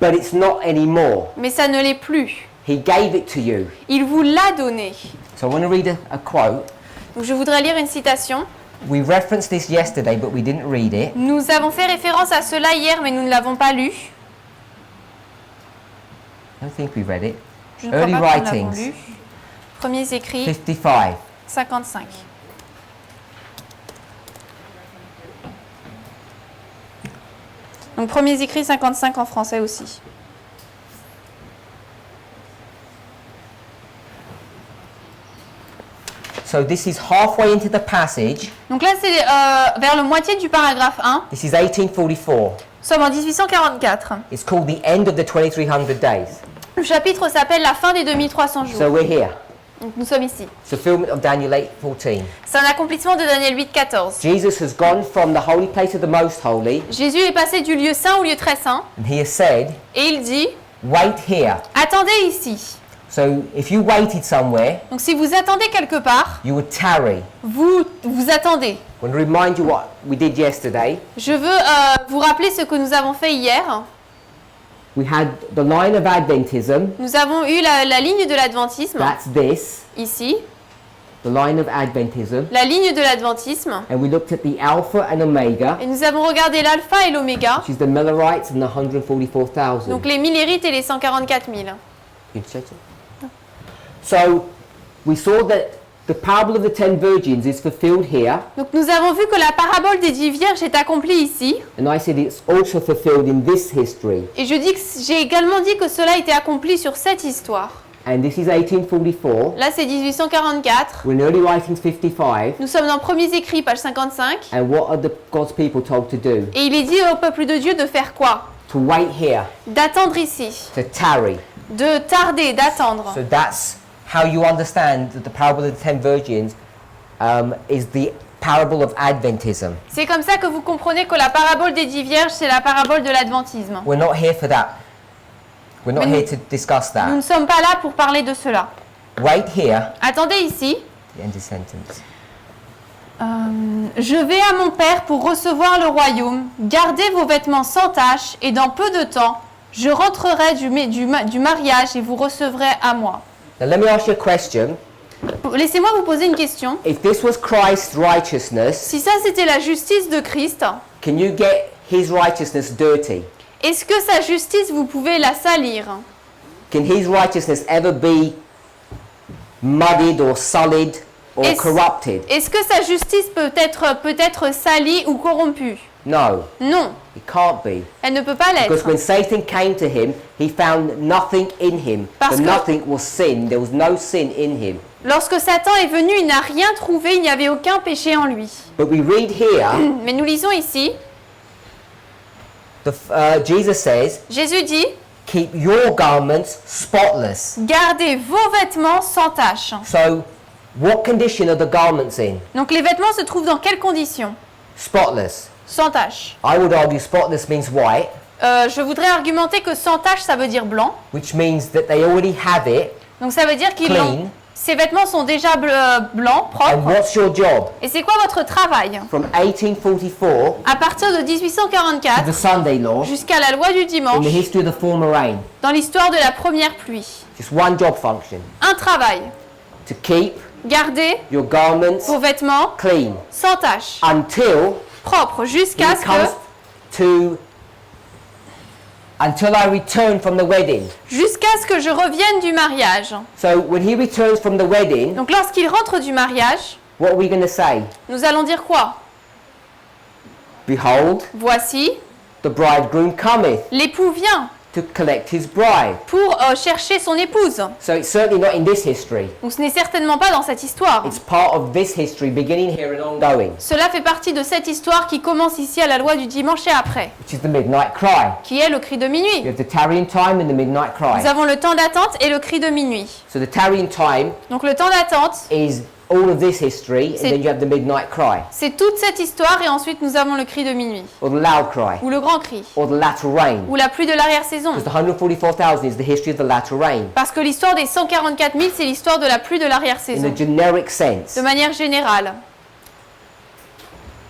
but it's not anymore. mais ça ne l'est plus. He gave it to you. Il vous l'a donné. So I want to read a quote. Donc je voudrais lire une citation. We referenced this yesterday, but we didn't read it. Nous avons fait référence à cela hier, mais nous ne l'avons pas lu. I don't think we read it. Je ne crois Early pas que nous l'avons writings. lu. Premiers écrits, 55. 55. Donc premiers écrits 55 en français aussi. So this is halfway into the passage. Donc là c'est vers le moitié du paragraphe 1. This is 1844. Nous sommes en 1844. It's called the end of the 2300 days. Le chapitre s'appelle La fin des 2300 jours. So we're here. Donc nous sommes ici. Fulfillment of Daniel 8:14. C'est un accomplissement de Daniel 8, 14. Jesus has gone from the holy place of the most holy, Jésus est passé du lieu saint au lieu très saint and he has said, et il dit wait here. attendez ici. So if you waited somewhere, Donc si vous attendez quelque part, you would tarry. vous attendez. I want to remind you what we did yesterday. Je veux vous rappeler ce que nous avons fait hier. We had the line of Adventism. Nous avons eu la ligne de l'adventisme, That's this, ici, the line of Adventism. la ligne de l'adventisme, And we looked at the Alpha and Omega, et nous avons regardé l'alpha et l'oméga, which is the Millerites and the 144,000. donc les millérites et les 144 000. You check it? So we saw that the parable of the 10 virgins is fulfilled here, Donc nous avons vu que la parabole des 10 vierges est accomplie ici, and I said it's also fulfilled in this history. et j'ai également dit que cela était accompli sur cette histoire. And this is 1844. Là c'est 1844, We're in Early Writings 55. nous sommes dans Premiers Écrits, page 55, And what are God's people told to do? et il est dit au peuple de Dieu de faire quoi? To wait here, D'attendre ici, to tarry. de tarder, d'attendre. So that's how you understand that the parable of the 10 virgins is the parable of Adventism. C'est comme ça que vous comprenez que la parabole des 10 vierges, c'est la parabole de l'adventisme. We're not here for that. We're not Mais here to discuss Nous ne that. sommes pas là pour parler de cela. Wait here. Attendez ici. The end of sentence. Je vais à mon père pour recevoir le royaume. Gardez vos vêtements sans tache et dans peu de temps, je rentrerai du mariage et vous recevrez à moi. Now let me ask you a question. Laissez-moi vous poser une question. If this was Christ's righteousness, Si ça c'était la justice de Christ, can you get his righteousness dirty? est-ce que sa justice vous pouvez la salir? Can his righteousness ever be muddied or sullied or Est-ce- corrupted? Est-ce que sa justice peut être salie ou corrompue? No, Non, it can't be. elle ne peut pas Because l'être. when Satan came to him, he found nothing in him. Parce The que- nothing was sin. There was no sin in him. Lorsque Satan est venu, il n'a rien trouvé, il n'y avait aucun péché en lui. But we read here, Mais nous lisons ici, Jesus says, Jésus dit, keep your garments spotless. gardez vos vêtements sans tache. So, what condition are the garments in? Donc les vêtements se trouvent dans quelles conditions? Spotless. Sans tache. I would argue spotless means white, Je voudrais argumenter que sans tache, ça veut dire blanc. which means that they already have it. Donc ça veut dire qu'ils Clean. ont... Ces vêtements sont déjà blancs, And propres. what's your job? Et c'est quoi votre travail? From 1844 À partir de to 1844 the Sunday law, jusqu'à la loi du in dimanche, the history of the former rain, dans l'histoire de la première pluie, just one job function: un travail. to keep Gardez your garments vos vêtements clean sans tache, until propres, jusqu'à it ce comes que... to until I return from the wedding. Jusqu'à ce que je revienne du mariage. So when he returns from the wedding, Donc lorsqu'il rentre du mariage, what are we going to say? nous allons dire quoi? Behold, Voici, the bridegroom cometh l'époux vient to collect his bride. pour chercher son épouse. So it's certainly not in this history. Donc ce n'est certainement pas dans cette histoire. It's part of this history, beginning here and ongoing, Cela fait partie de cette histoire qui commence ici à la loi du dimanche et après, which is the midnight cry. qui est le cri de You minuit. have the tarrying time and the midnight Nous cry. avons le temps d'attente et le cri de minuit. So the tarrying time Donc le temps d'attente, is all of this history, C'est- and then you have the midnight cry, C'est toute cette histoire et ensuite nous avons le cri de minuit, or the loud cry, ou le grand cri, or the latter rain. ou la pluie de l'arrière-saison. Because the 144,000 is the history of the latter rain, Parce que l'histoire des 144 000, c'est l'histoire de la pluie de in l'arrière-saison, a generic sense. de manière générale.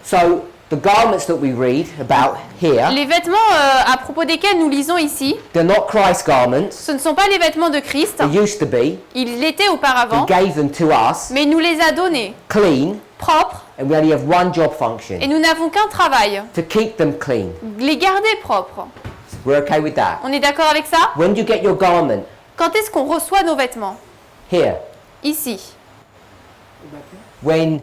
So, the garments that we read about here, Les vêtements à propos desquels nous lisons ici, they're not Christ garments. ce ne sont pas les vêtements de Christ, They used to be. ils l'étaient He auparavant, gave them to us, mais il nous les a donnés clean, propres, and we only have one job function, et nous n'avons qu'un travail, to keep them clean. les garder propres. We're okay with that. On est d'accord avec ça? When do you get your garment? Quand est-ce qu'on reçoit nos vêtements? Here. Ici. When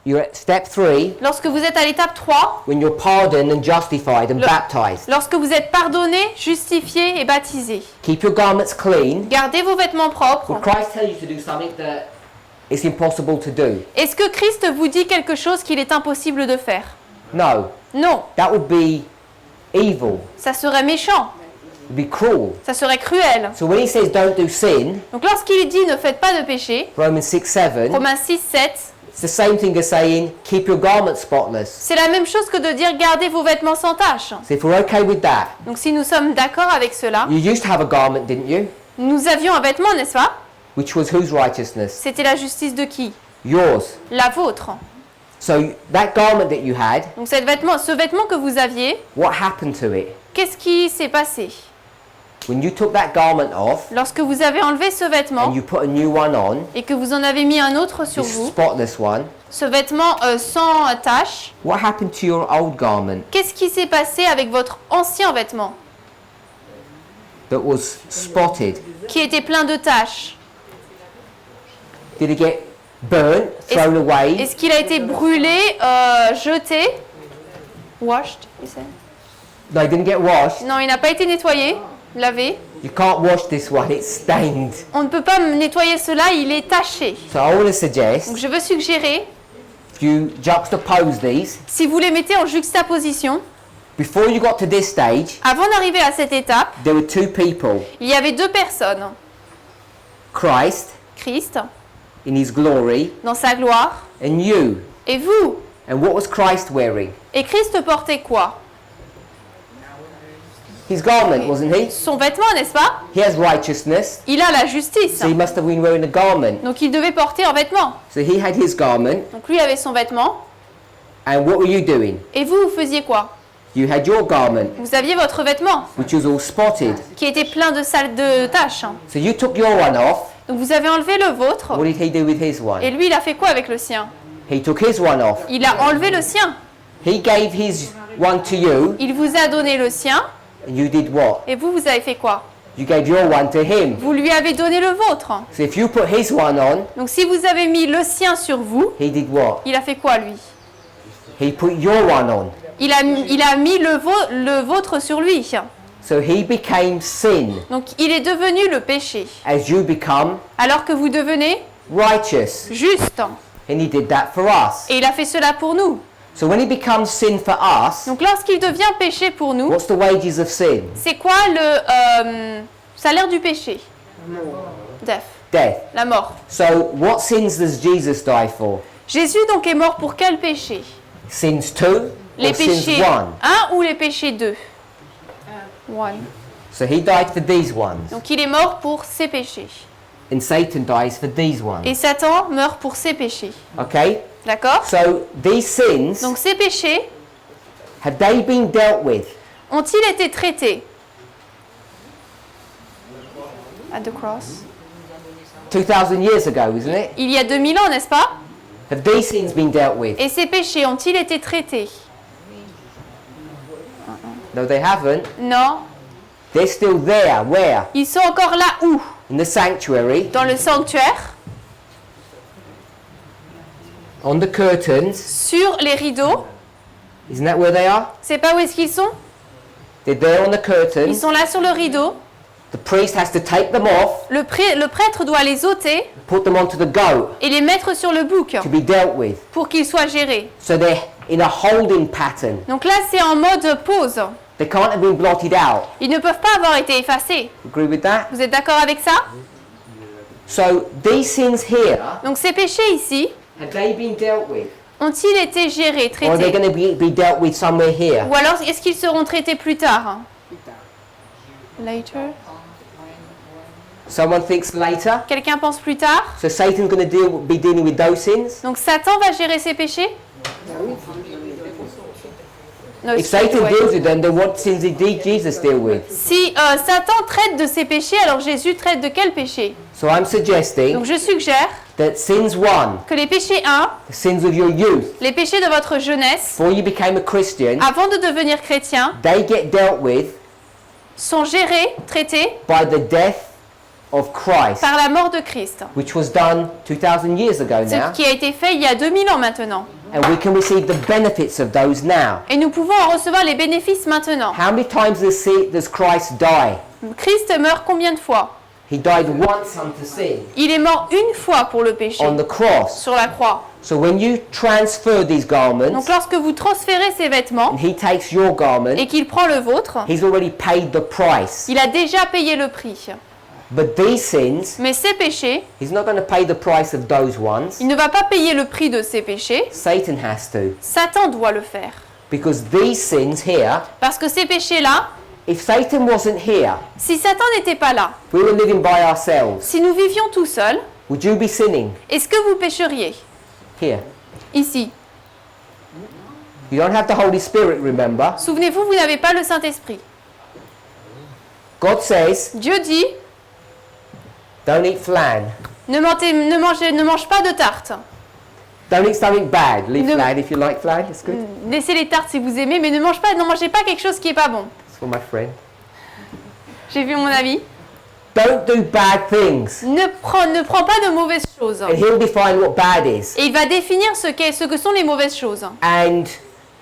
you're at step 3, Lorsque vous êtes à l'étape 3, when you're pardoned and justified and Le- baptized. lorsque vous êtes pardonné, justifié et baptisé. Keep your garments clean. Gardez vos vêtements propres. Will Christ tell you to do something that it's impossible to do? Est-ce que Christ vous dit quelque chose qu'il est impossible de faire? No. Non, That would be evil. ça serait méchant, It would be cruel. ça serait cruel. So when he says don't do sin, Donc lorsqu'il dit ne faites pas de péché, Romans 6:7, Romains 6, 7, it's the same thing as saying keep your garments spotless. c'est la même chose que de dire gardez vos vêtements sans tache. So if we're okay with that, Donc si nous sommes d'accord avec cela, you used to have a garment, didn't you? nous avions un vêtement, n'est-ce pas? Which was whose righteousness? C'était la justice de qui? Yours. La vôtre. So that garment that you had, Donc ce vêtement que vous aviez, what happened to it? qu'est-ce qui s'est passé? When you took that garment off Lorsque vous avez enlevé ce vêtement and you put a new one on, et que vous en avez mis un autre sur this vous, spotless one, ce vêtement sans tache, what happened to your old garment qu'est-ce qui s'est passé avec votre ancien vêtement that was spotted? qui était plein de taches? Did it get burnt, thrown away? Est-ce qu'il a été brûlé, jeté? Washed, you said? No, it didn't get washed. Non, il n'a pas été nettoyé, lavé. You can't wash this one, it's stained. On ne peut pas nettoyer cela, il est taché. So I want to suggest, Donc je veux suggérer, if you juxtapose these, si vous les mettez en juxtaposition, before you got to this stage, avant d'arriver à cette étape, there were two people, il y avait deux personnes. Christ Christ, in his glory, dans sa gloire, and you. et vous. And what was Christ wearing? Et Christ portait quoi? His garment, wasn't he? Son vêtement, n'est-ce pas? He has righteousness, Il a la justice. so he must have been wearing a garment. Donc il devait porter un vêtement. So he had his garment, Donc lui avait son vêtement. and what were you doing? Et vous, vous faisiez quoi? You had your garment, Vous aviez votre vêtement which was all spotted. qui était plein de taches. So you took your one off. Donc vous avez enlevé le vôtre. What did he do with his Et one? lui, il a fait quoi avec le sien? He took his one off. Il a enlevé le sien. He gave his one to you, Il vous a donné le sien. and you did what? Et vous, vous avez fait quoi? You gave your one to him. Vous lui avez donné le vôtre. So if you put his one on, Donc si vous avez mis le sien sur vous, he did what? il a fait quoi lui? He put your one on. Il a mis le vôtre sur lui. So he became sin Donc il est devenu le péché. as you become Alors que vous devenez righteous. juste. And he did that for us. Et il a fait cela pour nous. So when he becomes sin for us, Donc lorsqu'il devient péché pour nous, what's the wages of sin? c'est quoi le salaire du péché? Death, Death. la mort. So what sins does Jesus die for? Jésus donc est mort pour quel péché? Sins 2 Les or sins péchés 1? 1 ou les péchés 2? One. So he died for these ones. Donc il est mort pour ses péchés. And Satan dies for these Et ones. Satan meurt pour ses péchés. Okay? D'accord? So these sins, Donc ces péchés have they been dealt with? ont-ils été traités? At the cross. 2,000 years ago, isn't it? Il y a 2000 ans, n'est-ce pas? Have these sins been dealt with? Et ces péchés ont-ils été traités? No, they haven't. Non. They're still there. Where? Ils sont encore là où? In the sanctuary, Dans le sanctuaire, on the curtains. sur les rideaux. Isn't that where they are? C'est pas où est-ce qu'ils sont? They're there on the Ils curtains. sont là sur le rideau. The priest has to take them off, Le prêtre doit les ôter put them onto the goat et les mettre sur le bouc to be dealt with. pour qu'ils soient gérés. So they're in a holding pattern. Donc là, c'est en mode pause. They can't have been blotted out. Ils ne peuvent pas avoir été effacés. Agree with that? Vous êtes d'accord avec ça? So these sins here, Donc ces péchés ici, have they been dealt with? ont-ils été gérés, Or are they traités? going to be dealt with somewhere here? Ou alors est-ce qu'ils seront traités plus tard? Later. Someone thinks later. Quelqu'un pense plus tard? So Satan's going to be dealing with those sins? Donc Satan va gérer ces péchés? No, If straight Satan away. deals with them, then what sins did Jesus deal with? Si Satan traite de ces péchés, alors Jésus traite de quel péché? So I'm suggesting Donc je suggère that sins 1, que les péchés 1, the sins of your youth, les péchés de votre jeunesse, before you became a Christian, avant de devenir chrétien, they get dealt with sont gérés, traités by the death of Christ, par la mort de Christ. which was done 2,000 years ago Ce now, qui a été fait il y a 2000 ans maintenant. and we can receive the benefits of those now. Et nous pouvons en recevoir les bénéfices maintenant. How many times does Christ die? Christ meurt combien de fois? He died once unto sin Il est mort une fois pour le péché, on the cross. sur la croix. So when you transfer these garments, Donc lorsque vous transférez ces vêtements and he takes your garment, et qu'il prend le vôtre, he's already paid the price. il a déjà payé le prix. But these sins, Mais ces péchés, he's not going to pay the price of those ones. il ne va pas payer le prix de ces péchés. Satan has to. Satan doit le faire. Because these sins here, Parce que ces péchés-là, if Satan wasn't here, si Satan n'était pas là, we were living by ourselves, si nous vivions tout seuls, would you be sinning? est-ce que vous pécheriez Here. ici? You don't have the Holy Spirit, remember? Souvenez-vous, vous n'avez pas le Saint-Esprit. God says, Dieu dit, don't eat flan. ne mange pas de tarte. Don't eat something bad. Leave No. flan if you like flan, it's good. Laissez les tartes si vous aimez, mais ne mangez pas quelque chose qui est pas bon. It's for my friend. J'ai vu mon ami. Don't do bad things. Ne prends pas de mauvaises choses. And he'll define what bad is. Et il va définir ce que sont les mauvaises choses. And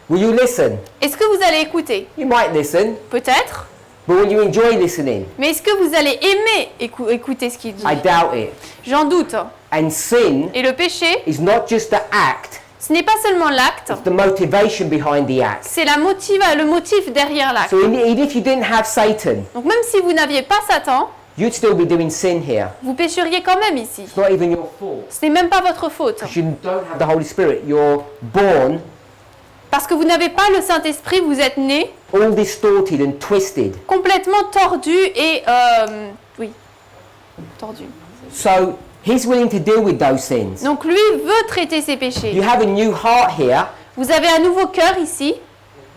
will you listen? Est-ce que vous allez écouter? You might listen, Peut-être. but will you enjoy listening? Mais est-ce que vous allez aimer écouter ce qu'il dit? I doubt it. J'en doute. And sin Et le péché, is not just the act, ce n'est pas seulement l'acte, it's the motivation behind the act. c'est le motif derrière l'acte. So even if you didn't have Satan, Donc même si vous n'aviez pas Satan, you'd still be doing sin here. vous pécheriez quand même ici. It's not even your fault. Ce n'est même pas votre faute. You don't have the Holy Spirit. You're born Parce que vous n'avez pas le Saint-Esprit, vous êtes né all distorted and twisted. complètement tordu et... oui, tordu. So he's willing to deal with those sins. Donc lui veut traiter ses You péchés. have a new heart here. Vous avez un nouveau cœur ici.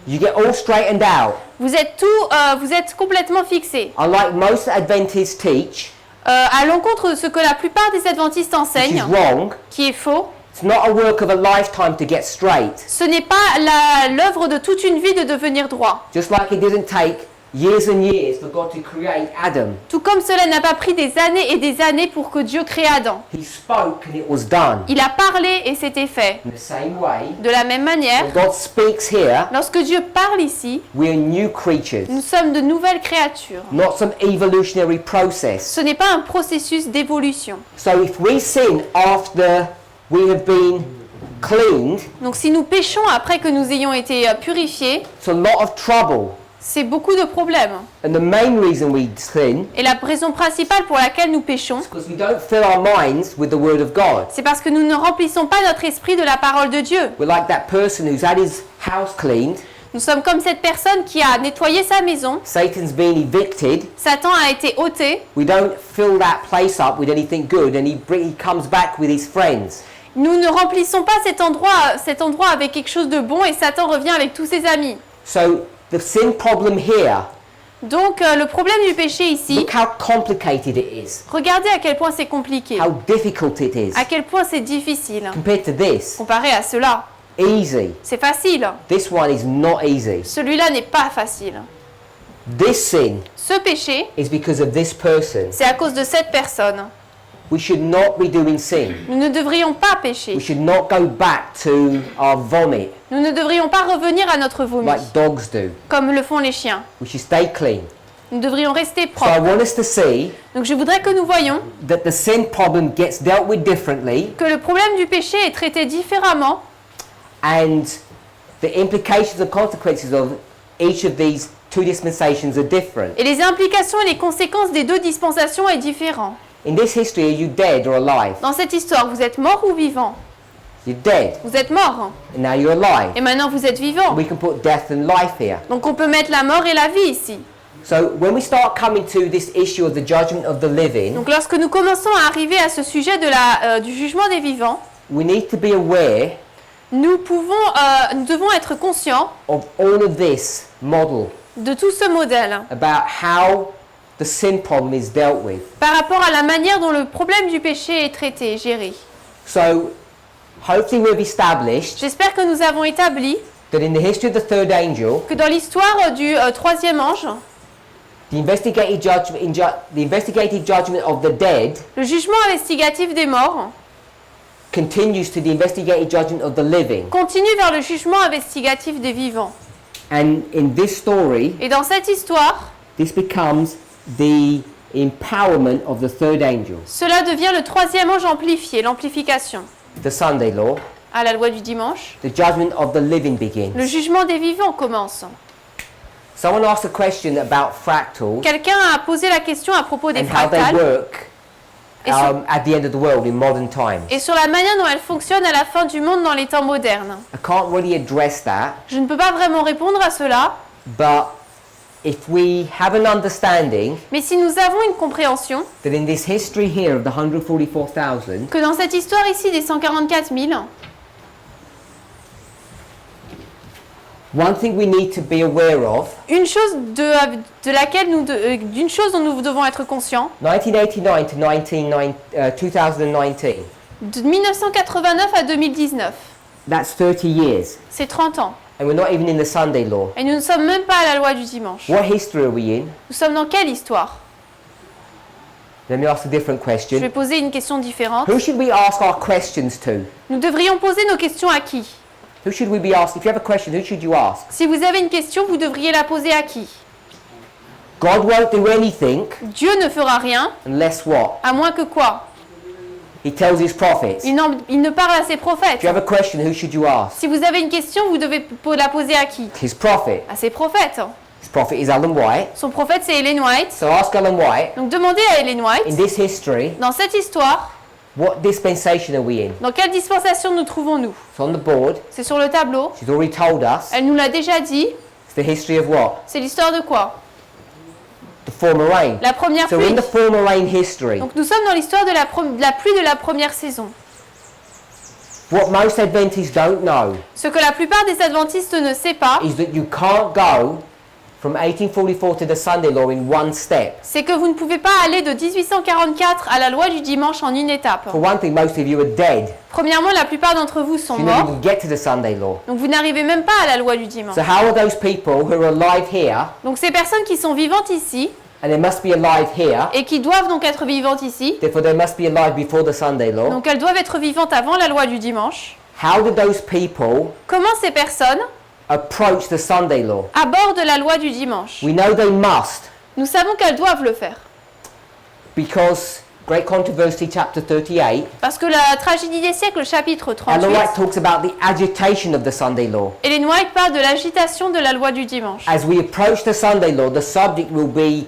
You get all straightened out. Vous êtes complètement fixé. Unlike most Adventists teach, À l'encontre de ce que la plupart des adventistes which is enseignent, wrong, qui est faux, it's not a work of a lifetime to get straight. ce n'est pas l'œuvre de toute une vie de devenir droit. Just like it didn't take years and years for God to create Adam. Tout comme cela n'a pas pris des années et des années pour que Dieu crée Adam. He spoke and it was done. Il a parlé et c'était fait. In the same way, De la même manière, when God speaks here, lorsque Dieu parle ici, we're new creatures, nous sommes de nouvelles créatures. not some evolutionary process. Ce n'est pas un processus d'évolution. So if we sin after we have been cleaned, Donc si nous péchons après que nous ayons été purifiés, it's a lot of trouble. c'est beaucoup de problèmes. And the main reason we sin Et la raison principale pour laquelle nous péchons, is because we don't fill our minds with the Word of God. c'est parce que nous ne remplissons pas notre esprit de la parole de Dieu. We're like that person who's had his house cleaned, Nous sommes comme cette personne qui a nettoyé sa maison. Satan's been evicted, Satan a été ôté. we don't fill that place up with anything good, and he comes back with his friends. Nous ne remplissons pas cet endroit avec quelque chose de bon et Satan revient avec tous ses amis. So the sin problem here, Donc le problème du péché ici, look how complicated it is, regardez à quel point c'est compliqué, how difficult it is à quel point c'est difficile. compared to this. Comparé à cela, Easy. c'est facile. This one is not easy. Celui-là n'est pas facile. This sin Ce péché, is because of this person. c'est à cause de cette personne. We should not be doing sin. Nous ne devrions pas pécher. We should not go back to our vomit Nous ne devrions pas revenir à notre vomi, like dogs do. comme le font les chiens. We should stay clean. Nous devrions rester So I propres. want us to see Donc je voudrais que nous voyions that the sin problem gets dealt with differently, que le problème du péché est traité différemment and the implications and consequences of each of these two dispensations are different. et les implications et les conséquences des deux dispensations est différent. In this history, are you dead or alive? Dans cette histoire, vous êtes mort ou vivant? You're dead, Vous êtes mort. and now you're alive. Et maintenant, vous êtes vivant. We can put death and life here. Donc, on peut mettre la mort et la vie ici. So when we start coming to this issue of the judgment of the living, Donc, lorsque nous commençons à arriver à ce sujet du jugement des vivants, we need to be aware nous devons être conscients of all of this model de tout ce modèle about how the sin problem is dealt with. par rapport à la manière dont le problème du péché est traité, géré. So hopefully we've established J'espère que nous avons établi that in the history of the third angel, que dans l'histoire du troisième ange, the investigative judgment of the dead le jugement investigatif des morts continues to the investigative judgment of the living. continue vers le jugement investigatif des vivants. And in this story, Et dans cette histoire, this becomes the empowerment of the third angel, cela devient le troisième ange amplifié, l'amplification. the Sunday law. À la loi du dimanche, The judgment of the living le begins. jugement des vivants commence. Someone asked a question about fractals Quelqu'un a posé la question à propos des and how they fractales work et sur, at the end of the world in modern times. et sur la manière dont elles fonctionnent à la fin du monde dans les temps modernes. I can't really address that, Je ne peux pas vraiment répondre à cela, but if we have an understanding mais si nous avons une compréhension that in this history here of the 144,000, que dans cette histoire ici des 144 000, one thing we need to be aware of, une chose d'une chose dont nous devons être conscients, 1989 to 2019, de 1989 à 2019, that's 30 years, c'est 30 ans. and we're not even in the Sunday law. Et nous ne sommes même pas à la loi du dimanche. What history are we in? Nous sommes dans quelle histoire? Let me ask a different Je vais question. poser une question différente. Who should we ask our questions to? Nous devrions poser nos questions à qui? Who should we be asking? If you have a question, who should you ask? Si vous avez une question, vous devriez la poser à qui? God won't do anything Dieu ne fera rien, unless what? à moins que quoi? He tells his prophets. Il ne parle à ses If prophètes. you have a question, who should you ask? Si vous avez une question, vous devez la poser à qui? His prophet. À ses prophètes. His prophet is Ellen White. Son prophète, c'est Ellen White. So ask Ellen White, Donc demandez à Ellen in White, this history, dans cette histoire, what dispensation are we in? dans quelle dispensation nous trouvons-nous? It's on the board. C'est sur le tableau. She's already told us. Elle nous l'a déjà dit. It's the history of what? C'est l'histoire de quoi? The former rain. La première So pluie. in the former rain history, Donc nous sommes dans l'histoire de la pluie de la première saison. what most Adventists don't know Ce que la plupart des adventistes ne savent pas, is that you can't go from 1844 to the Sunday law in one step. c'est que vous ne pouvez pas aller de 1844 à la loi du dimanche en une étape. For one thing, most of you are dead. Premièrement, la plupart d'entre vous sont You never morts, even get to the Sunday law. donc vous n'arrivez même pas à la loi du dimanche. So how are those people who are alive here, Donc ces personnes qui sont vivantes ici, and they must be alive here, et qui doivent donc être vivantes ici, therefore they must be alive before the Sunday law, donc elles doivent être vivantes avant la loi du dimanche, how do those people comment ces personnes approach the Sunday law? abordent la loi du dimanche? We know they must, Nous savons qu'elles doivent le faire. because Great Controversy chapter 38, Parce que la tragédie des siècles, chapitre Ellen 38, White talks about the agitation of the Sunday law. Ellen White parle de l'agitation de la loi du dimanche. As we approach the Sunday law, the subject will be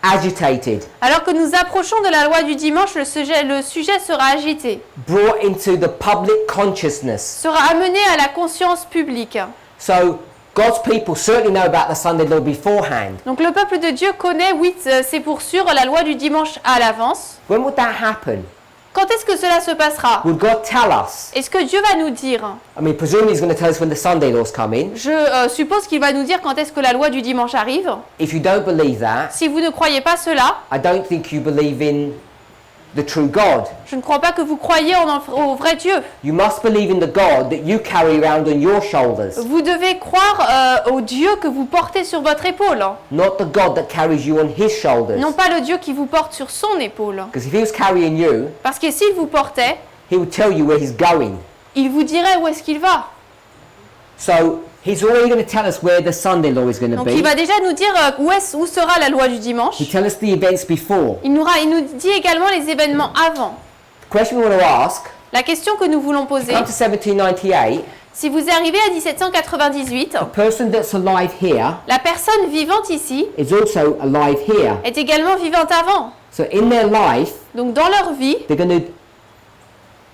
agitated, Alors que nous approchons de la loi du dimanche, le sujet sera agité, brought into the public consciousness. sera amené à la conscience publique. So God's people certainly know about the Sunday law beforehand. Donc le peuple de Dieu connaît, oui, c'est pour sûr, la loi du dimanche à l'avance. When would that happen? Quand est-ce que cela se passera? Would God tell us? Est-ce que Dieu va nous dire? I mean, presumably He's going to tell us when the Sunday laws come in. Je suppose qu'il va nous dire quand est-ce que la loi du dimanche arrive. If you don't believe that, Si vous ne croyez pas cela, I don't think you believe in the true God. je ne crois pas que vous croyez au vrai Dieu. You must believe in the God that you carry around on your shoulders, Vous devez croire au Dieu que vous portez sur votre épaule. not the God that carries you on His shoulders. Non pas le Dieu qui vous porte sur son épaule. Because if He was carrying you, Parce que s'il vous portait, He would tell you where He's going. il vous dirait où est-ce qu'il va. So He's already going to tell us where the Sunday law is going to Donc be. il va déjà nous dire où sera la loi du dimanche. He tells us the events before. Il nous dit également les événements avant. The question we want to ask, La question que nous voulons poser, come to 1798, si vous arrivez à 1798, the person that's alive here la personne vivante ici is also alive here. est également vivante avant. So in their life, Donc dans leur vie, they're going to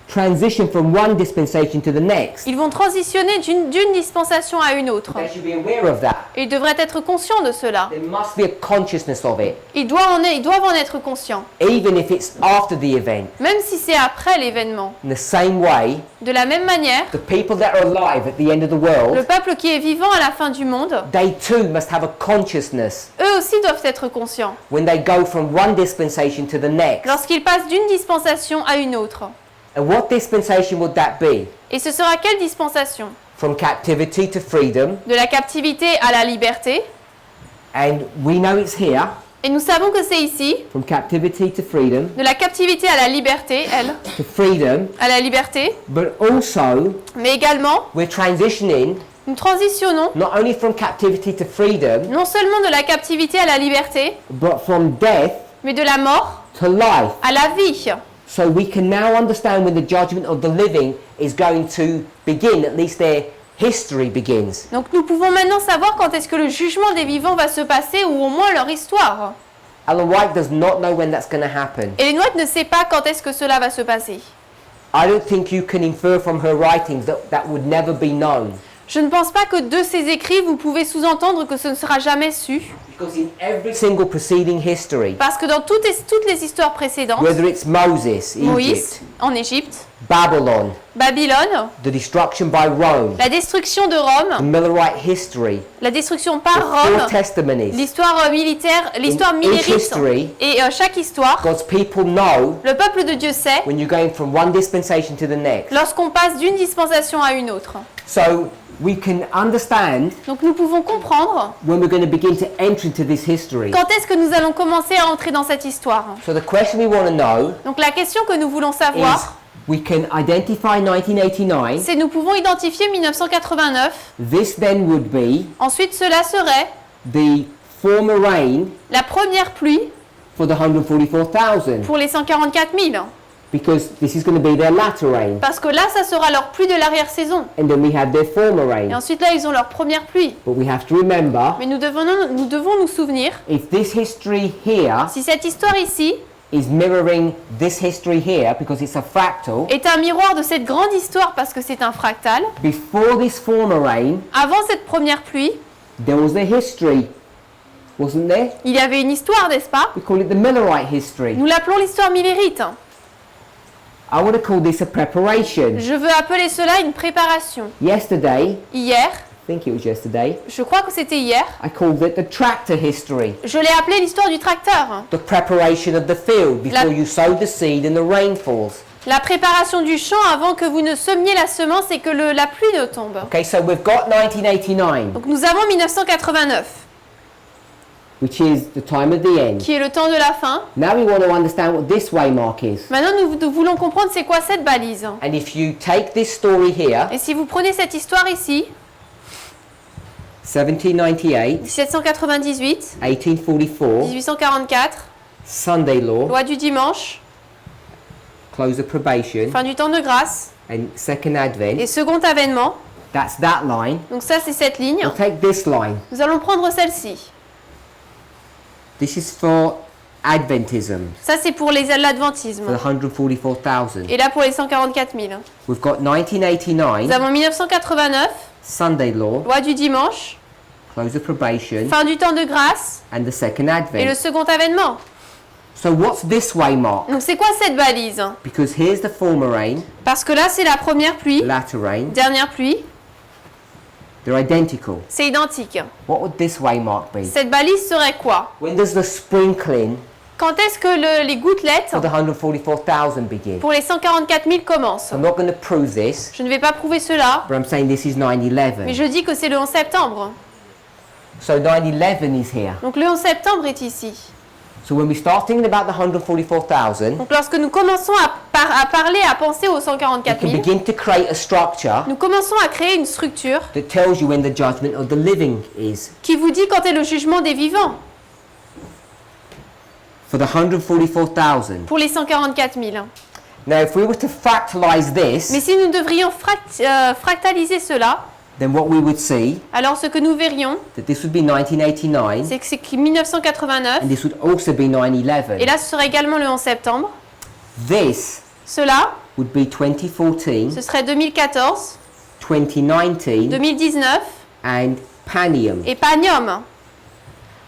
transition from one dispensation to the next. ils vont transitionner d'une dispensation à une autre. They should be aware of that. Et ils devraient être conscients de cela. There must be a consciousness of it, Ils doivent en être conscients. even if it's after the event. Même si c'est après l'événement. In the same way, De la même manière, the people that are alive at the end of the le world, peuple qui est vivant à la fin du monde, they too must have a consciousness eux aussi doivent être conscients. when they go from one dispensation to the next. Lorsqu'ils passent d'une dispensation à une autre. And what dispensation would that be? Et ce sera quelle dispensation? From captivity to freedom. De la captivité à la liberté. And we know it's here. Et nous savons que c'est ici. From captivity to freedom. De la captivité à la liberté, elle. To freedom. À la liberté. But also, Mais également, we're transitioning nous transitionnons not only from captivity to freedom, non seulement de la captivité à la liberté, but from death mais de la mort to life. à la vie. So we can now understand when the judgment of the living is going to begin, at least their history begins. Donc nous pouvons maintenant savoir quand est-ce que le jugement des vivants va se passer, ou au moins leur histoire. Ellen White does not know when that's going to happen. Ellen White ne sait pas quand est-ce que cela va se passer. I don't think you can infer from her writings that that would never be known. Je ne pense pas que de ses écrits, vous pouvez sous-entendre que ce ne sera jamais su. Because in every single preceding history, Parce que dans toutes les histoires précédentes, whether it's Moses, Moïse, Egypt, en Égypte, Babylon, Babylone, the destruction by Rome, la destruction de the Rome, Millerite history, la destruction par the four Rome, testimonies, l'histoire militaire, l'histoire In each millériste, history, et chaque histoire, God's people know le peuple de Dieu sait when you're going from one dispensation to the next. lorsqu'on passe d'une dispensation à une autre. So we can understand Donc nous pouvons comprendre when we're going to begin to enter into this history. quand est-ce que nous allons commencer à entrer dans cette histoire. So the question we want to know Donc la question que nous voulons is, savoir, we can identify 1989. c'est nous pouvons identifier 1989. This then would be Ensuite, cela serait the former rain la première pluie for the 144,000, pour les 144 000. because this is going to be their latter rain, Parce que là, ça sera leur pluie de l'arrière-saison. and then we have their former Et rain. ensuite, là, ils ont leur première pluie. But we have to remember, Mais nous devons nous souvenir, if this history here si cette histoire ici is mirroring this history here, because it's a fractal, est un miroir de cette grande histoire parce que c'est un fractal, before this former rain, avant cette première pluie, there was a history, wasn't there? il y avait une histoire, n'est-ce pas? We call it the Millerite history. Nous l'appelons l'histoire millérite. I want to call this a preparation. Je veux appeler cela une préparation. Yesterday, Hier, I think it was yesterday, je crois que c'était hier, I called it the tractor history. je l'ai appelé l'histoire du tracteur. The preparation of the field before La- you sow the seed and the rain falls. La préparation du champ avant que vous ne semiez la semence et que la pluie ne tombe. Okay, so we've got 1989, Donc nous avons 1989, which is the time of the end. qui est le temps de la fin. Now we want to understand what this waymark is. Maintenant, nous voulons comprendre c'est quoi cette balise. And if you take this story here, Et si vous prenez cette histoire ici, 1798, 1798, 1844, 1844, Sunday law, loi du dimanche, close of probation, fin du temps de grâce and second advent, et second avènement. that's that line. Donc ça, c'est cette ligne. We'll take this line. Nous allons prendre celle-ci. This is for Adventism, Ça, c'est pour for l'adventisme. the 144,000. Et là, pour les 144 000. We've got Nous 1989, avons 1989, Sunday law, loi du dimanche, close of probation, fin du temps de grâce and the second et le advent. second avènement. So what's this waymark? Donc c'est quoi cette balise? Because here's the former rain, Parce que là, c'est la première pluie, latter rain, dernière pluie, they're identical. c'est identique. What would this waymark be? Cette balise serait quoi? When does the sprinkling Quand est-ce que les gouttelettes for the 144,000 begin? pour les 144 000 commencent? I'm not going to prove this, Je ne vais pas prouver cela, but I'm saying this is mais 9/11. je dis que c'est le 11 septembre. So 9/11 is here. Donc le 11 septembre est ici. So when we start thinking about the 144,000, Donc lorsque nous commençons à parler, à penser aux we 144 can 000, begin to create a structure nous commençons à créer une structure that tells you when the judgment of the living is. qui vous dit quand est le jugement des vivants For the 144,000. pour les 144 000. Now, if we were to fractalize Mais this, si nous devrions fractaliser cela, then what we would see alors ce que nous verrions, that this would be 1989, c'est que c'est 1989, and this would also be 9/11. et là ce serait également le 11 septembre. This Cela, would be 2014, ce serait 2014, 2019, 2019 and Panium. et Panium.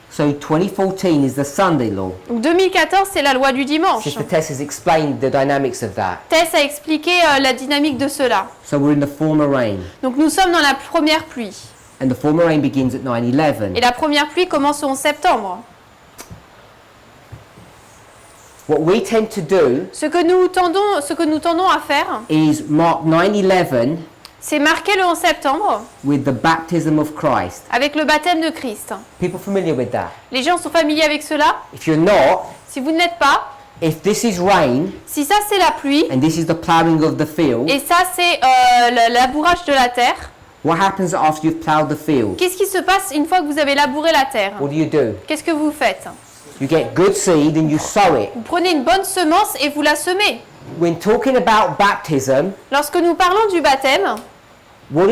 So 2014 is the Sunday law. Donc 2014, c'est la loi du dimanche. Sister Tess has explained the dynamics of that. Tess a expliqué la dynamique de cela. So we're in the former rain, Donc nous sommes dans la première pluie. and the former rain begins at Et 9/11. la première pluie commence au 11 septembre. What we tend to do Ce que nous tendons à faire, is mark 9/11 c'est marquer le 11 septembre with the baptism of Christ. avec le baptême de Christ. People familiar with that? Les gens sont familiers avec cela. If you're not, Si vous ne l'êtes pas, if this is rain si ça c'est la pluie, and this is the ploughing of the field, et ça c'est le labourage de la terre, what happens after you've ploughed the field? qu'est-ce qui se passe une fois que vous avez labouré la terre? What do? Qu'est-ce que vous faites? You get good seed and you sow it. Vous prenez une bonne semence et vous la semez. When talking about baptism, Lorsque nous parlons du baptême, what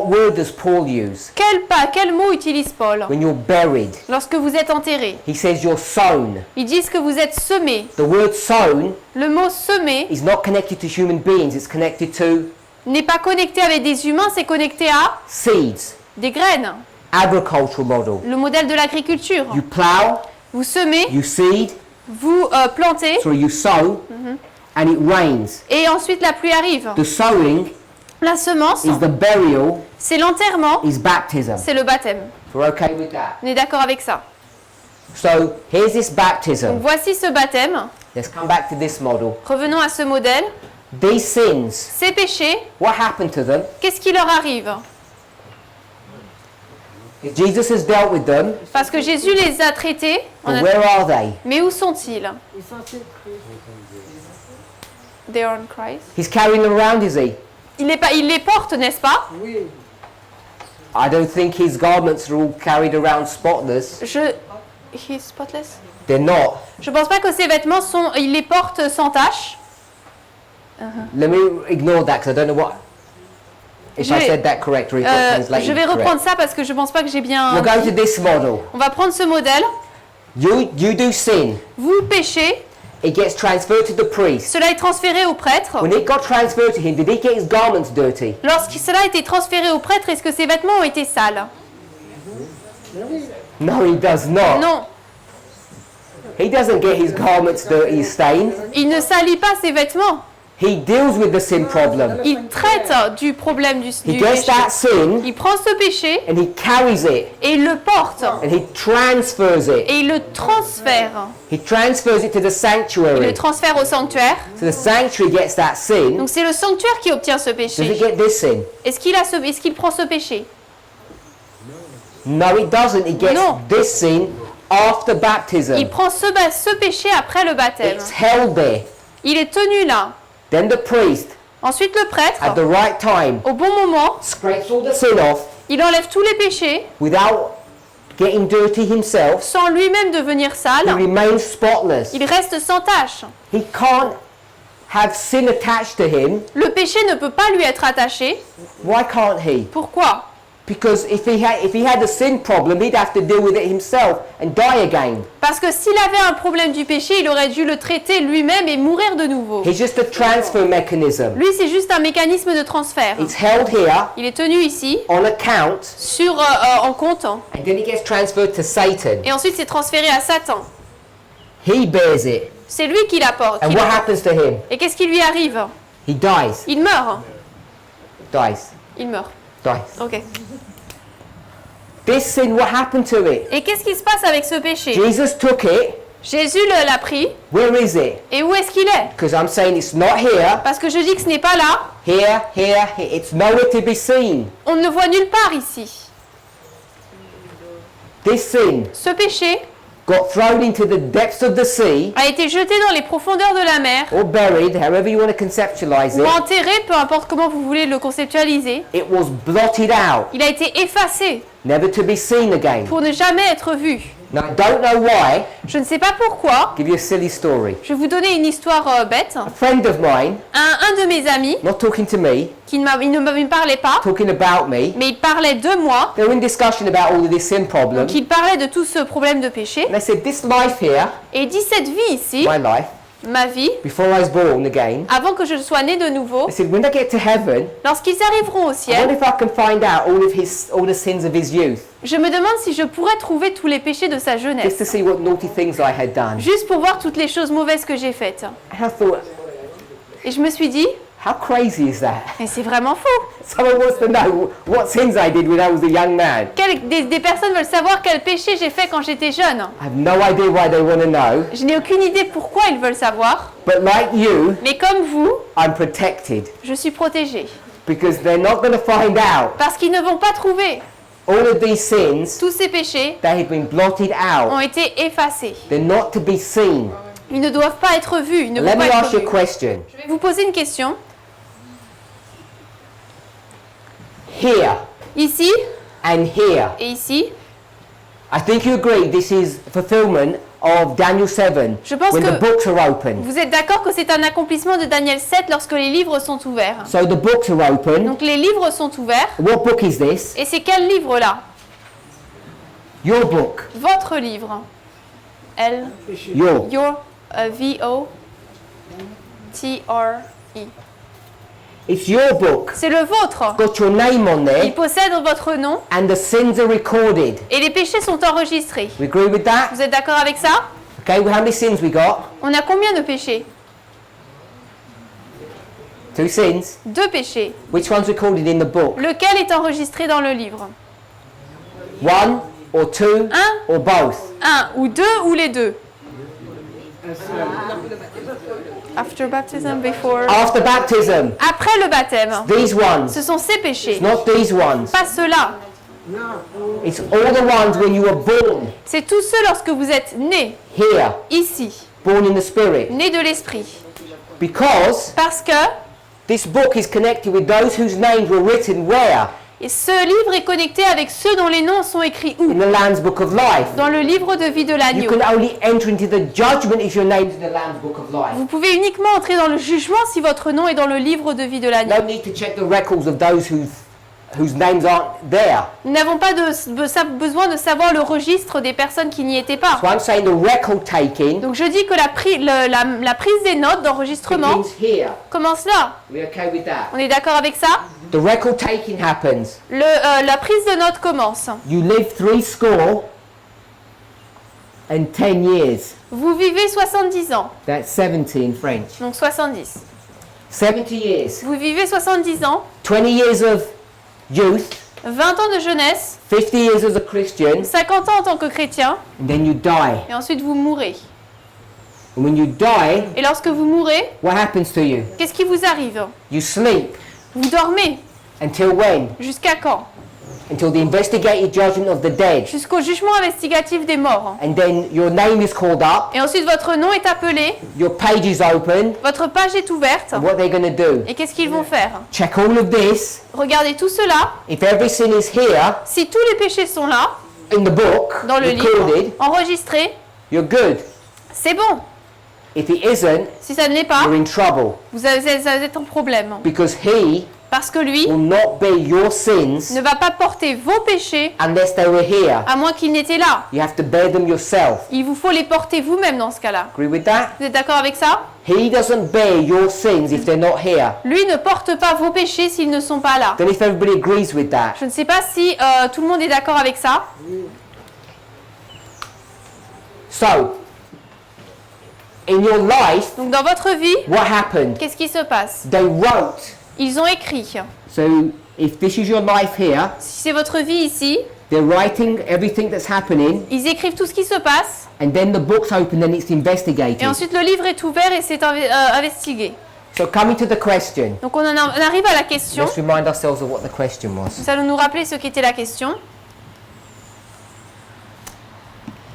word does Paul use? quel mot utilise Paul? When you're buried, Lorsque vous êtes enterré, he says you're sown. ils disent que vous êtes semé. The word sown Le mot semer is not connected to human beings, it's connected to n'est pas connecté avec des humains, c'est connecté à seeds. des graines. Agricultural model. Le modèle de l'agriculture. You plow, Vous semez, you seed, vous plantez, you sow, and it rains. et ensuite la pluie arrive. The sowing La semence, is the burial, c'est l'enterrement, is baptism. c'est le baptême. We're okay with that. On est d'accord avec ça? So here's this Donc baptism. voici ce baptême. Let's come back to this model. Revenons à ce modèle. These sins, Ces péchés, what happened to them? qu'est-ce qui leur arrive? Jesus has dealt with them, Parce que Jésus les a traités. but where are they? Mais où sont-ils? They are on Christ. He's carrying them around, is he? Il les porte, n'est-ce pas? I don't think his garments are all carried around spotless. He's spotless. They're not. Je pense pas que ses vêtements il les porte sans tache. Let me ignore that because I don't know what. If Je I vais- said that correct or if I translated Je vais correct. reprendre ça parce que je pense pas que j'ai bien. We'll go to this model. On va prendre ce modèle. You do sin. Vous péchez, It gets transferred to the priest. cela est transféré au prêtre. When it got transferred to him, did he get his garments dirty? Lorsque cela a été transféré au prêtre, est-ce que ses vêtements ont été sales? No, he does not. Non, He doesn't get his garments dirty, stained. il ne salit pas ses vêtements. He deals with the sin problem. Il traite du problème du He gets péché. that sin Il prend ce péché and he carries it et il le porte and he transfers it. et il le transfère. He transfers it to the Il le sanctuary. transfère au sanctuaire. So the sanctuary gets that sin. Donc c'est le sanctuaire qui obtient ce Does it péché. get this sin? Est-ce qu'il prend ce péché? No, it doesn't. It gets Non. this sin after Il baptism. prend ce péché après le baptême. It's held there. Il est tenu là. Then the priest, Ensuite le prêtre, at the right time, au bon moment, scrapes all the sin off il enlève tous les péchés without getting dirty himself. sans lui-même devenir He sale. remains spotless. Il reste sans tache. He can't have sin attached to him. Le péché ne peut pas lui être attaché. Why can't he? Pourquoi? Because if he had a sin problem, he'd have to deal with it himself and die again. Parce que s'il avait un problème du péché, il aurait dû le traiter lui-même et mourir de nouveau. He's just a transfer mechanism. Lui, c'est juste un mécanisme de transfert. It's held here Il est tenu ici, on account, en compte, and then it gets transferred to Satan. et ensuite c'est transféré à Satan. He bears it. C'est lui qui l'apporte. And what happens to him? Et qu'est-ce qui lui arrive? He dies. Il meurt. Dies. Il meurt. Dies. Ok. This sin, what happened to it? Et qu'est-ce qui se passe avec ce péché? Jesus took it. Jésus l'a pris. Where is it? Et où est-ce qu'il est? Because I'm saying it's not here, Parce que je dis que ce n'est pas là. here, here, here. It's nowhere to be seen. On ne le voit nulle part ici. This sin Ce péché got thrown into the depths of the sea a été jeté dans les profondeurs de la mer or buried, however you want to conceptualize ou it. enterré, peu importe comment vous voulez le conceptualiser. It was blotted out, Il a été effacé never to be seen again. pour ne jamais être vu. Now, I don't know why. Je ne sais pas pourquoi. Give you a silly story. Je vais vous donner une histoire bête. A friend of mine, Un de mes amis, not talking to me, il ne me parlait pas, talking about me, mais il parlait de moi. they were in discussion about all of this sin problem. Donc il parlait de tout ce problème de péché. And they said, this life here, Et il dit cette vie ici, my life, ma vie, before I was born again, avant que je sois né de nouveau, I said, when I get to heaven, lorsqu'ils arriveront au I ciel, wonder if I can find out all the sins of his youth, je me demande si je pourrais trouver tous les péchés de sa just jeunesse, to see what naughty things I had done. juste pour voir toutes les choses mauvaises que j'ai faites. And I thought, Et je me suis dit, how crazy is that? mais c'est vraiment fou. Someone wants to know what sins I did when I was a young man. Des personnes veulent savoir quel péché j'ai fait quand j'étais jeune. I have no idea why they want to know, Je n'ai aucune idée pourquoi ils veulent savoir, but like you, mais comme vous, I'm protected je suis protégée. because they're not going to find out Parce qu'ils ne vont pas trouver. all of these sins. Tous ces péchés They have been blotted ont out. été effacés. They're not to be seen. Ils ne doivent pas être vus. Ils ne Let vont me pas ask être you a vus. question. Je vais vous poser une question. Here Ici and here, et ici, I think you agree this is fulfillment of Daniel 7 Je pense when que- the books are open. vous êtes d'accord que c'est un accomplissement de Daniel 7 lorsque les livres sont ouverts. So the books are open. Donc les livres sont ouverts. What book is this? Et c'est quel livre là? Your book. Votre livre. L. Your. Your. V-O. T-R-E. It's your book. C'est le vôtre. Got your name on Il there possède votre nom and the sins are recorded. et les péchés sont enregistrés. We agree with that? Vous êtes d'accord avec ça? Okay, well, how many sins we got? On a combien de péchés? 2 sins. 2 péchés. Which one's recorded in the book? Lequel est enregistré dans le livre? 1 or 2 Un, or both? un ou deux ou les deux? After baptism, before. After baptism, Après le baptême. these ones. Ce sont ces péchés. Not these ones. Pas ceux-là. It's all the ones when you were born C'est tous ceux lorsque vous êtes nés, here, ici, born in the Spirit. nés de l'esprit. Because Parce que this book is connected with those whose names were written where? et ce livre est connecté avec ceux dont les noms sont écrits où? In the Lamb's Book of Life. Dans le livre de vie de You l'agneau. can only enter into the judgment if your name's in the Lamb's Book of Life. Vous pouvez uniquement entrer dans le jugement si votre nom est dans le livre de vie de l'agneau. No need to check the records of those whose names aren't there. Nous n'avons pas besoin de savoir le registre des personnes qui n'y étaient pas. So I'm saying the record taking Donc je dis que la prise des notes d'enregistrement begins here. commence là. We're okay with that? On est d'accord avec ça? The record taking happens. La prise de notes commence. You live 70 and 10 years. Vous vivez 70 ans, That's 70 in French. donc 70. 70 years. Vous vivez 70 ans, 20 years of youth, 20 ans de jeunesse, 50 years as a Christian, 50 ans en tant que chrétien, and then you die. et ensuite vous mourrez. And when you die, Et lorsque vous mourrez, what happens to you? qu'est-ce qui vous arrive? You sleep. Vous dormez. Until when? Jusqu'à quand? Until the investigated judgment of the dead. Jusqu'au jugement investigatif des morts. And then your name is called up, Et ensuite votre nom est appelé, your page is open, votre page est ouverte. and what they're going to do? Et qu'est-ce qu'ils vont faire? Check all of this. Regardez tout cela. If every sin is here Si tous les péchés sont là, in the book, dans le recorded, livre, enregistrés, you're good. c'est bon. If it isn't, Si ça ne l'est pas, you're in trouble. vous êtes en problème. Because he Parce que lui will not bear your sins ne va pas porter vos péchés unless they were here. à moins qu'il n'était là. You have to bear them yourself. Il vous faut les porter vous-même dans ce cas-là. Agree with that? Vous êtes d'accord avec ça? He doesn't bear your sins if they're not here. Lui ne porte pas vos péchés s'ils ne sont pas là. Then if everybody agrees with that, Je ne sais pas si tout le monde est d'accord avec ça. so in your life, Donc dans votre vie, what happened? qu'est-ce qui se passe? They wrote. Ils ont écrit. So if this is your life here, Si c'est votre vie ici, they're writing everything that's happening, ils écrivent tout ce qui se passe. and then the book's open, then it's investigated. Et ensuite le livre est ouvert et c'est investigué. So coming to the question, Donc on arrive à la question. let's remind ourselves of what the question was. Nous allons nous rappeler ce qu'était la question.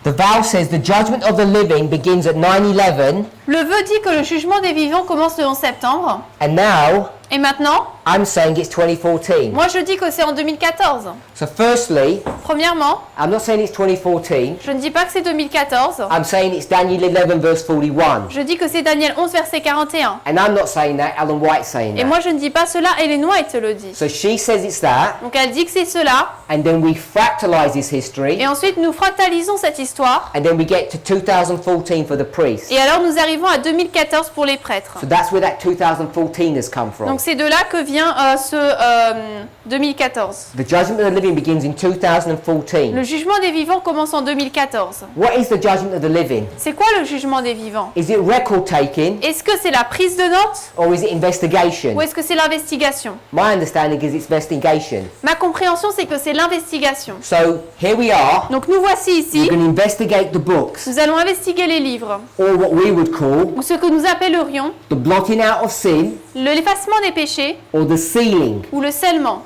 The vow says the judgment of the living begins at 9/11, Le vœu dit que le jugement des vivants commence le 11 septembre. and now Et maintenant, I'm saying it's 2014. moi je dis que c'est en 2014. So firstly, Premièrement, I'm not saying it's 2014. je ne dis pas que c'est 2014. I'm saying it's Daniel 11 verse 41. Je dis que c'est Daniel 11, verset 41. And I'm not saying that, Ellen White's saying Et that. moi je ne dis pas cela, Ellen White le dit. So she says it's that, Donc elle dit que c'est cela. and then we fractalize this history, Et ensuite nous fractalisons cette histoire. and then we get to 2014 for the priests. Et alors nous arrivons à 2014 pour les prêtres. So that's where that 2014 has come from. Donc c'est de là que vient ce 2014. The judgment of the living begins in 2014. Le jugement des vivants commence en 2014. What is the judgment of the living? C'est quoi le jugement des vivants? Is it record taking, Est-ce que c'est la prise de notes or is it investigation? ou est-ce que c'est l'investigation? My understanding is it's investigation. Ma compréhension c'est que c'est l'investigation. So here we are. Donc nous voici We're ici. going to investigate the books, Nous allons investiguer les livres, or what we would call ou ce que nous appellerions the blotting out of sin, l'effacement des péchés or the sealing, ou le scellement.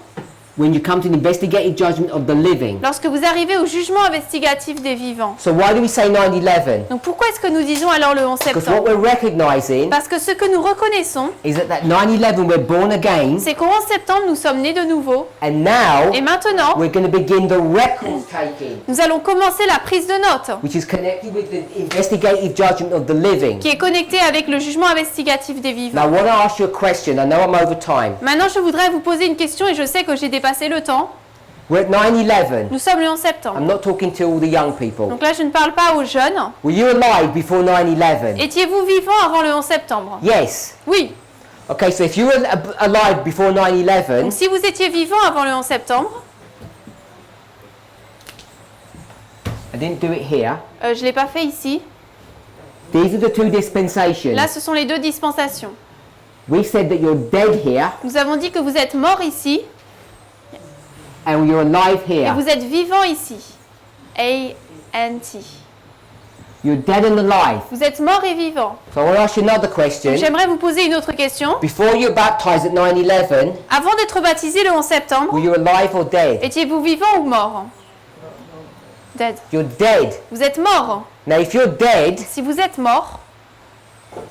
when you come to the investigative judgment of the living. Lorsque vous arrivez au jugement investigatif des vivants. So why do we say 9/11? Donc pourquoi est-ce que nous disons alors le 11 Because what septembre? we're recognizing Parce que ce que nous reconnaissons, is that 9/11 we're born again, c'est qu'au 11 septembre nous sommes nés de nouveau. and now Et maintenant, we're going to begin the record taking, nous allons commencer la prise de notes, which is connected with the investigative judgment of the living. qui est connectée avec le jugement investigatif des vivants. Now I want to ask you a question. I know I'm over time. Maintenant, je voudrais vous poser une question et je sais que j'ai dépassé le temps. We're at 9/11. Nous sommes le 11 septembre. I'm not talking to all the young people. Donc là, je ne parle pas aux jeunes. Were you alive before 9/11? Étiez-vous vivant avant le 11 septembre? Yes. Oui. Okay, so if you were alive before 9/11, Donc si vous étiez vivant avant le 11 septembre, I didn't do it here. je ne l'ai pas fait ici. These are the two dispensations. Là, ce sont les deux dispensations. We said that you're dead here Nous avons dit que vous êtes mort ici and you're alive et here. vous êtes vivant ici. A-N-T. You're dead and alive. Vous êtes mort et vivant. So I want to ask you another question. J'aimerais vous poser une autre question. Before you were baptized at 9/11, Avant d'être baptisé le 11 septembre, were you alive or dead? étiez-vous vivant ou mort? Dead. You're dead. Vous êtes mort. Now if you're dead, Si vous êtes mort,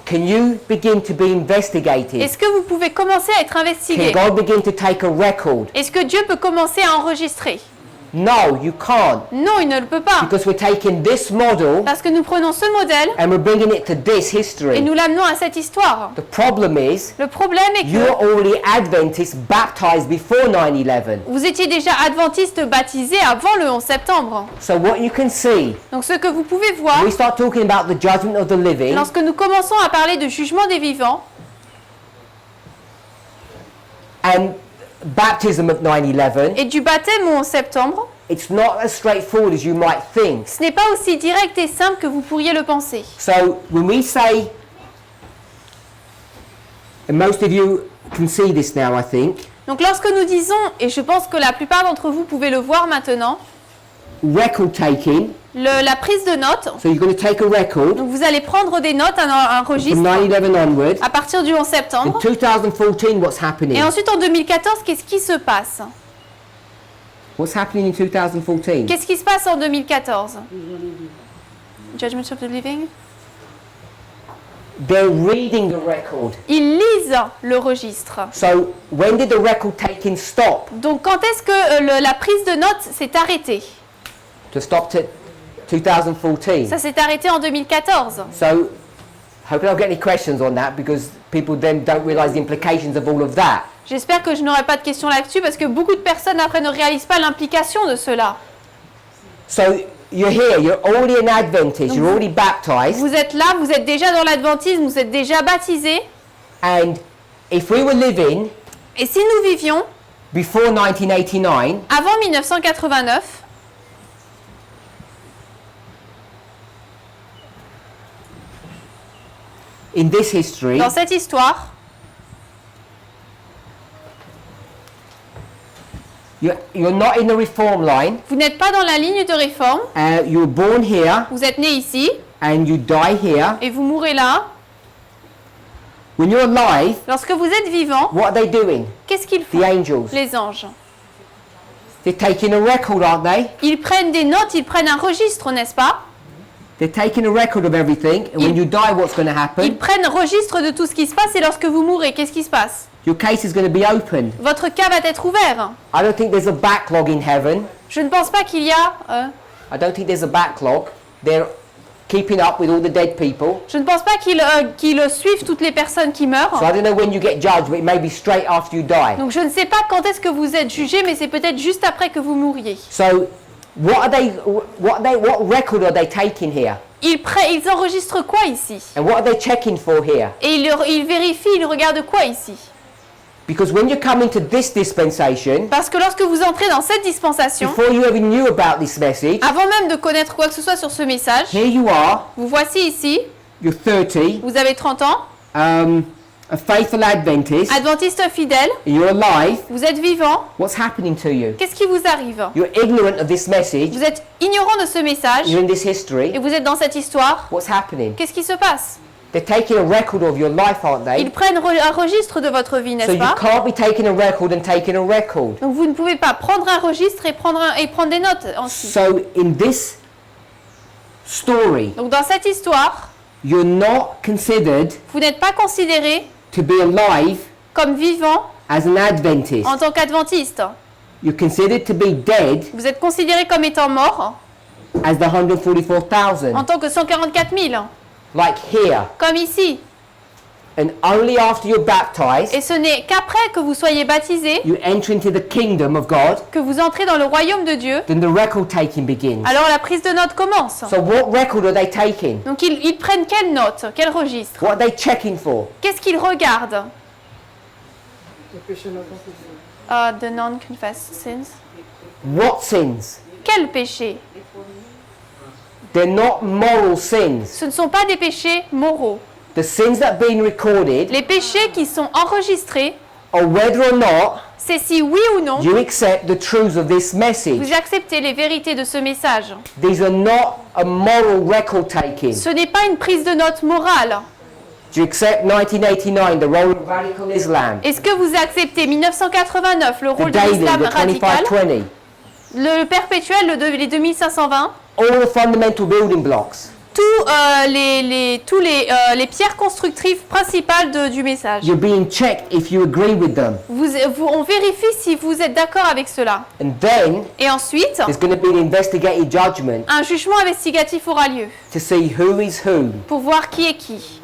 can you begin to be investigated? est-ce que vous pouvez commencer à être Can investigué? God begin to take a record? Est-ce que Dieu peut commencer à enregistrer? No, you can't. Non, il ne le peut pas. Because we're taking this model Parce que nous prenons ce modèle and we're bringing it to this et history. nous l'amenons à cette histoire. The problem is, Le problème est you're que already Adventists baptized before 9/11. vous étiez déjà adventiste baptisé avant le 11 septembre. So what you can see, Donc ce que vous pouvez voir, we start talking about the judgment of the living, lorsque nous commençons à parler de jugement des vivants and baptism of 9/11, et du baptême au 11 septembre, it's not as straightforward as you might think. ce n'est pas aussi direct et simple que vous pourriez le penser. So when we say, and most of you can see this now, I think, Donc lorsque nous disons, et je pense que la plupart d'entre vous pouvez le voir maintenant, record taking, la prise de notes, so you're going to take a record donc vous allez prendre des notes, un from registre 9/11 onwards. à partir du 11 In septembre. 2014, what's happening? Et ensuite en 2014, qu'est-ce qui se passe? What's happening in 2014? Qu'est-ce qui se passe en 2014? Judgment of the Living. They're reading the record. Ils lisent le registre. So when did the record taking stop? Donc quand est-ce que la prise de notes s'est arrêtée? To stop to 2014. Ça s'est arrêté en 2014. So hopefully I'll get any questions on that because people then don't realize the implications of all of that. J'espère que je n'aurai pas de questions là-dessus parce que beaucoup de personnes après ne réalisent pas l'implication de cela. So you're here, you're already an Adventist, you're already baptized, Vous êtes là, vous êtes déjà dans l'adventisme, vous êtes déjà baptisés. and if we were living Et si nous vivions before 1989, avant 1989, in this history, dans cette histoire, you're not in the reform line, vous n'êtes pas dans la ligne de réforme, you were born here vous êtes né ici and you die here. et vous mourrez là. When you're alive, Lorsque vous êtes vivant, what are they doing? qu'est-ce qu'ils The font? angels. Les anges. They're taking a record, aren't they? Ils prennent des notes, ils prennent un registre, n'est-ce pas? They're taking a record of everything, and when you die, what's going to Ils happen? prennent registre de tout ce qui se passe et lorsque vous mourrez, qu'est-ce qui se passe? Your case is going to be opened. Votre cas va être ouvert. I don't think there's a backlog in heaven. Je ne pense pas qu'il y a... I don't think there's a backlog. They're keeping up with all the dead people. je ne pense pas qu'ils suivent toutes les personnes qui meurent. So I don't know when you get judged, but it may be straight after you die. Donc je ne sais pas quand est-ce que vous êtes jugé, mais c'est peut-être juste après que vous mourriez. So what record are they taking here? Ils enregistrent quoi ici? And what are they checking for here? Et ils vérifient, ils regardent quoi ici? Because when you come into this dispensation, Parce que lorsque vous entrez dans cette dispensation, before you even knew about this message, avant même de connaître quoi que ce soit sur ce message, here you are, vous voici ici, you're 30, vous avez 30 ans, a faithful Adventist, adventiste fidèle, you're alive, vous êtes vivant, what's happening to you? qu'est-ce qui vous arrive? You're ignorant of this message, Vous êtes ignorant de ce message you're in this et history, vous êtes dans cette histoire, what's happening? qu'est-ce qui se passe? They're taking a record of your life, aren't Ils they? prennent un registre de votre vie, So n'est-ce you pas? can't be taking a record and taking a record. Donc vous ne pouvez pas prendre un registre et prendre des notes ensuite. So in this story, Donc dans cette histoire, you're not considered vous n'êtes pas considéré to be alive comme vivant as an Adventist. en tant qu'adventiste. You're considered to be dead Vous êtes considéré comme étant mort as the 144,000, en tant que 144 000, like here. comme ici. And only after you're baptized, Et ce n'est qu'après que vous soyez baptisé, you enter into the kingdom of God, que vous entrez dans le royaume de Dieu, then the record taking begins. alors la prise de notes commence. So what record are they taking? Donc ils prennent quelle note, quel registre? What are they checking for? Qu'est-ce qu'ils regardent? The non-confessed sins. What sins? Quel péché? They're not moral sins. Ce ne sont pas des péchés moraux. The sins that have been recorded Les péchés qui sont enregistrés, are whether or not c'est si oui ou non you accept the truths of this message. vous acceptez les vérités de ce message. These are not a moral record taking. Ce n'est pas une prise de note morale. Do you accept 1989, the role of radical Islam? Est-ce que vous acceptez 1989, le The rôle de daily, l'islam the radical, 2520. le perpétuel, les 2520, All the fundamental building blocks. les pierres constructives principales du message. You're being checked if you agree with them. On vérifie si vous êtes d'accord avec cela. And then Et ensuite, there's going to be an investigative judgment un jugement investigatif aura lieu to see who is who. pour voir qui est qui.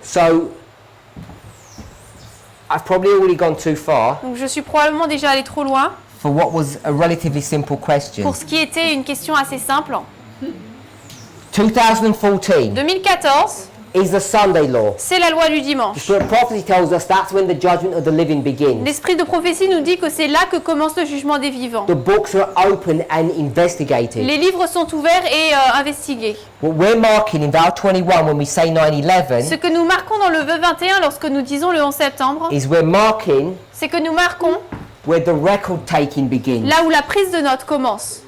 So I've probably already gone too far Donc je suis probablement déjà allé trop loin for what was a relatively simple question. pour ce qui était une question assez simple. 2014 2014, is the Sunday law. c'est la loi du The dimanche. Spirit of prophecy tells us that's when the judgment of the living begins. L'esprit de prophétie nous dit que c'est là que commence le jugement des vivants. The books are open and investigated. Les livres sont ouverts et investigués. What we're marking in Vow 21 when we say Ce 9/11 que nous marquons dans le vœu 21 lorsque nous disons le 11 septembre, is we're marking c'est que nous marquons where the record taking begins. là où la prise de notes commence.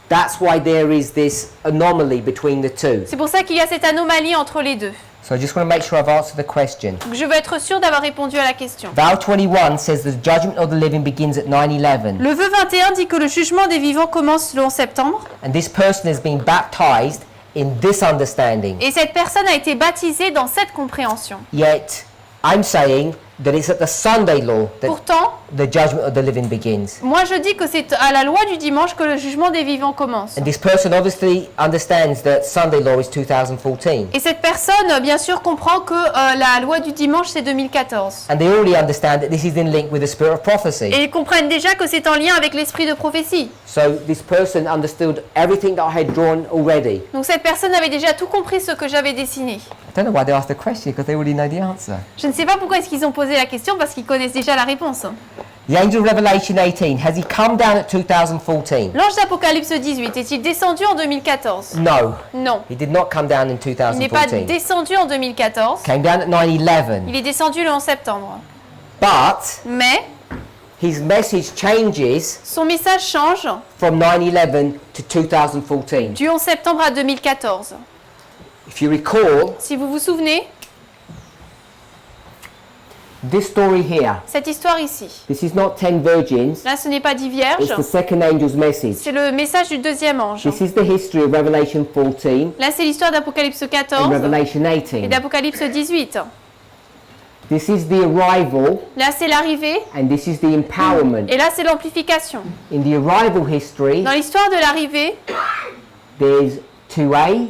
That's why there is this anomaly between the two. C'est pour ça qu'il y a cette anomalie entre les deux. So I just want to make sure I've answered the question. Donc je veux être sûr d'avoir répondu à la question. Vow 21 says the judgment of the living begins at 9/11, Le vœu 21 dit que le jugement des vivants commence le 11 septembre and this person has been baptized in this understanding. et cette personne a été baptisée dans cette compréhension. Yet I'm saying that it's at the Sunday law that Pourtant, the judgment of the living begins. moi je dis que c'est à la loi du dimanche que le jugement des vivants commence. And this person obviously understands that Sunday law is 2014. Et cette personne, bien sûr, comprend que la loi du dimanche, c'est 2014. And they already understand that this is in link with the spirit of prophecy. Et ils comprennent déjà que c'est en lien avec l'esprit de prophétie. So this person understood everything that I had drawn already. Donc cette personne avait déjà tout compris ce que j'avais dessiné. I don't know why they asked the question because they already know the answer. Je ne sais pas pourquoi est-ce qu'ils ont posé la question, parce qu'ils connaissent déjà la réponse. The angel of Revelation 18, has he come down at 2014? L'ange d'Apocalypse 18 est-il descendu en 2014? No, Non. he did not come down in Il n'est pas 2014. descendu en 2014. Came down at 9/11. Il est descendu le 11 septembre. But Mais his message changes son message change from 9/11 to 2014. du 11 septembre à 2014. If you recall, Si vous vous souvenez, This story here, Cette histoire ici. this is not 10 virgins, Là, ce n'est pas 10 vierges. it's the second angel's message. C'est le message du deuxième ange. This is the history of Revelation 14 Là, c'est l'histoire d'Apocalypse and 14 Revelation et 18. d'Apocalypse 18. This is the arrival Là, c'est l'arrivée and this is the empowerment. et là, c'est l'amplification. In the arrival history, Dans l'histoire de l'arrivée, there's 2A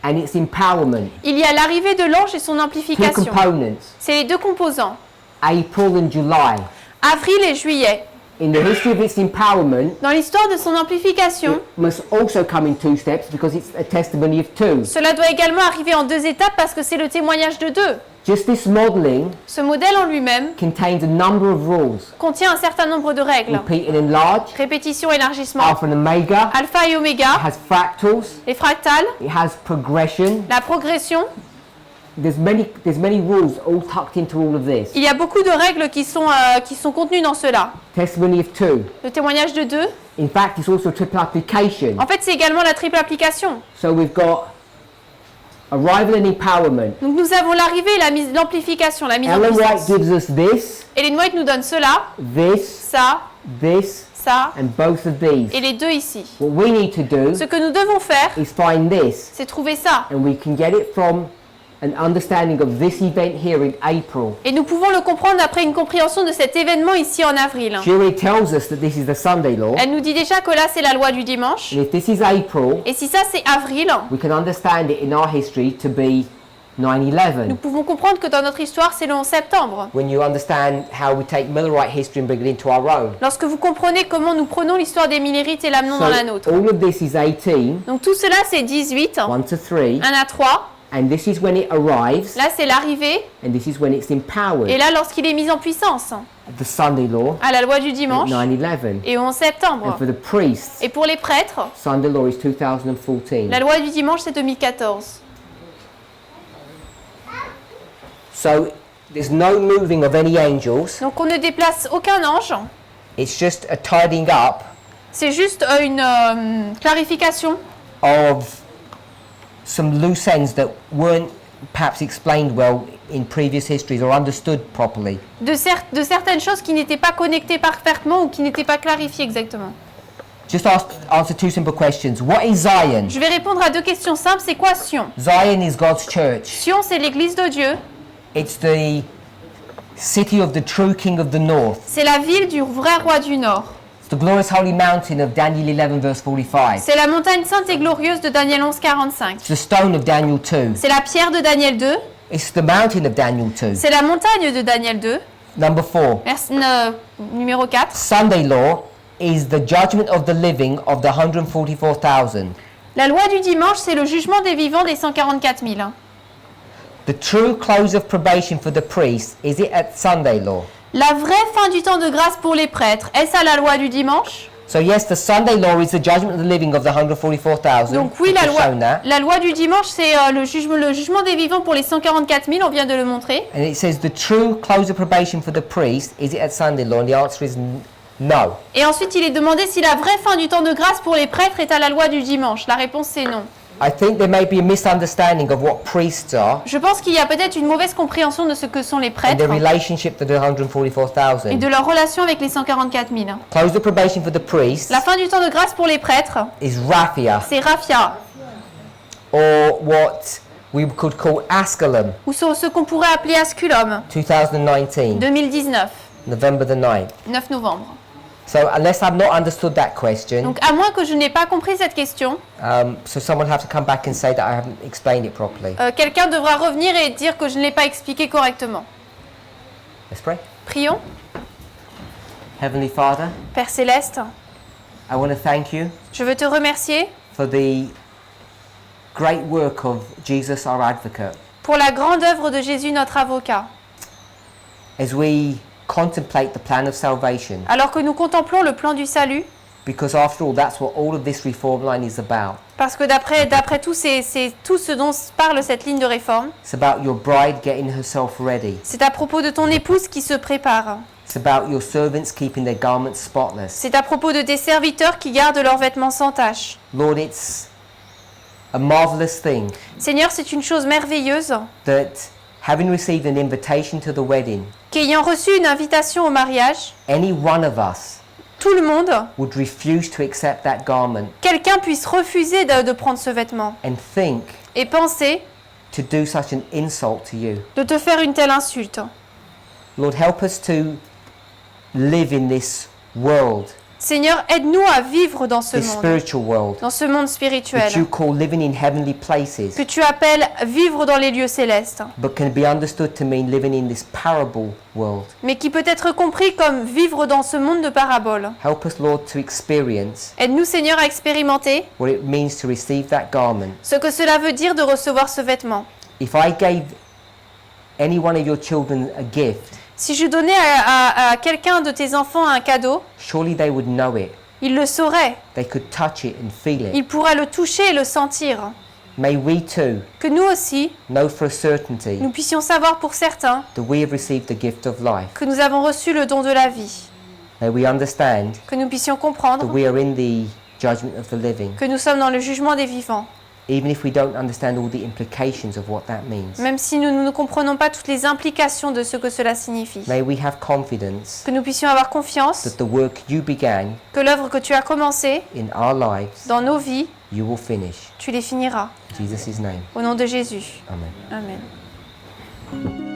and its empowerment. il y a l'arrivée de l'ange et son Two amplification. components, C'est les deux composants. April and July. Avril et juillet. In the history of its empowerment, Dans l'histoire de son amplification, it must also come in 2 steps because it's a testimony of 2. cela doit également arriver en 2 étapes parce que c'est le témoignage de 2. Just this modeling Ce modèle en lui-même contains a number of rules. contient un certain nombre de règles. Repeat and enlarge, Répétition, élargissement, alpha and omega, alpha et it oméga, has fractals, les fractales, it has progression. la progression. There's many rules all tucked into all of this. Il y a beaucoup de règles qui sont contenues dans cela. Testimony of 2. Le témoignage de 2, In fact, it's also a triple application. en fait, c'est également la triple application. So we've got arrival and empowerment. Donc nous avons l'arrivée et l'amplification, la mise en Ellen White puissance. gives us this, Ellen White nous donne cela, this, ça, this, and both of these. et les deux ici. What we need to do Ce que nous devons faire, is find this, c'est trouver ça. and we can get it from an understanding of this event here in April. Et nous pouvons le comprendre après une compréhension de cet événement ici en avril. Julie tells us that this is the Sunday law, Elle nous dit déjà que là, c'est la loi du dimanche. and if this is April, Et si ça, c'est avril, we can understand it in our history to be 9/11. nous pouvons comprendre que dans notre histoire, c'est le 11 septembre. When you understand how we take Millerite history and bring it into our own. Lorsque vous comprenez comment nous prenons l'histoire des Millérites et l'amenons dans la nôtre. all of this is 18, Donc tout cela, c'est 18, 1 to 3, 1 à 3. and this is when it arrives, Là, c'est l'arrivée. and this is when it's empowered. Et là, lorsqu'il est mis en puissance, The Sunday law à la loi du at dimanche 9/11. et au 11 septembre. And for the priests, Et pour les prêtres, Sunday law is 2014. la loi du dimanche, c'est 2014. So there's no moving of any angels. Donc on ne déplace aucun ange. It's just a tidying up C'est juste une clarification of some loose ends that weren't perhaps explained well in previous histories or understood properly. de certaines choses qui n'étaient pas connectées parfaitement ou qui n'étaient pas clarifiées exactement. Just answer 2 simple questions. What is Zion? Je vais répondre à 2 questions simples. C'est quoi Sion? Zion is God's church. Sion, c'est l'église de Dieu. It's the city of the true king of the north. C'est la ville du vrai roi du Nord. It's the glorious holy mountain of Daniel 11 verse 45. C'est la montagne sainte et glorieuse de Daniel 11, 45. It's the stone of Daniel 2. C'est la pierre de Daniel 2. It's the mountain of Daniel 2. C'est la montagne de Daniel 2. Number 4. Numéro 4. Sunday law is the judgment of the living of the 144,000. La loi du dimanche, c'est le jugement des vivants des 144 000. The true close of probation for the priest, is it at Sunday law? La vraie fin du temps de grâce pour les prêtres, est-ce à la loi du dimanche? So yes, the Sunday law is the judgment of the living of the 144,000. Donc oui, We've shown that. la loi du dimanche, c'est le jugement des vivants pour les 144 000, on vient de le montrer. And it says the true close of probation for the priest, is it at Sunday law? And the answer is no. Et ensuite, il est demandé si la vraie fin du temps de grâce pour les prêtres est à la loi du dimanche. La réponse, c'est non. I think there may be a misunderstanding of what priests are Je pense qu'il y a peut-être une mauvaise compréhension de ce que sont les and prêtres their relationship to the et 144,000. de leur relation avec les 144 000. Close of probation for the priest La fin du temps de grâce pour les prêtres, is Raphia, c'est Raphia, or what we could call Asculum, ou ce qu'on pourrait appeler Asculum, 2019, 2019, November the 9th. 9 novembre. So unless I've not understood that question, Donc à moins que je n'ai pas compris cette question, so someone will have to come back and say that I haven't explained it properly. quelqu'un devra revenir et dire que je ne l'ai pas expliqué correctement. Let's pray. Prions. Heavenly Father, Père Céleste, I want to thank you je veux te remercier for the great work of Jesus, our advocate. pour la grande œuvre de Jésus, notre avocat. As we contemplate the plan of salvation, Alors que nous contemplons le plan du salut, because after all, that's what all of this reform line is about. parce que d'après tout, c'est tout ce dont parle cette ligne de réforme. It's about your bride getting herself ready. C'est à propos de ton épouse qui se prépare. It's about your servants keeping their garments spotless. C'est à propos de tes serviteurs qui gardent leurs vêtements sans tache. Lord, it's a marvelous thing Seigneur, c'est une chose merveilleuse that having received an invitation to the wedding, qu'ayant reçu une invitation au mariage, any one of us tout le monde, would refuse to accept that garment quelqu'un puisse refuser de prendre ce vêtement and think et penser to do such an insult to you. de te faire une telle insulte. Lord, help us to live in this world, Seigneur, aide-nous à vivre dans ce this monde, spiritual world, dans ce monde spirituel, which you call living in heavenly places, que tu appelles vivre dans les lieux célestes, but can be understood to mean living in this parable world. mais qui peut être compris comme vivre dans ce monde de paraboles. Help us, Lord, to experience Aide-nous, Seigneur, à expérimenter what it means to receive that garment. ce que cela veut dire de recevoir ce vêtement. If I gave any one of your children a gift, Si je donnais à quelqu'un de tes enfants un cadeau, surely they would know it. il le saurait, They could touch it and feel it. il pourra le toucher et le sentir. May we too Que nous aussi, know for a certainty nous puissions savoir pour certains that we have received the gift of life. que nous avons reçu le don de la vie, May we understand que nous puissions that comprendre we are in the judgment of the living, que nous sommes dans le jugement des vivants, even if we don't understand all the implications of what that means. même si nous ne comprenons pas toutes les implications de ce que cela signifie. May we have confidence Que nous puissions avoir confiance that the work you began que l'œuvre que tu as commencée in our lives, dans nos vies, you will finish. tu les finiras. In Jesus' name, Au nom de Jésus. amen. Amen.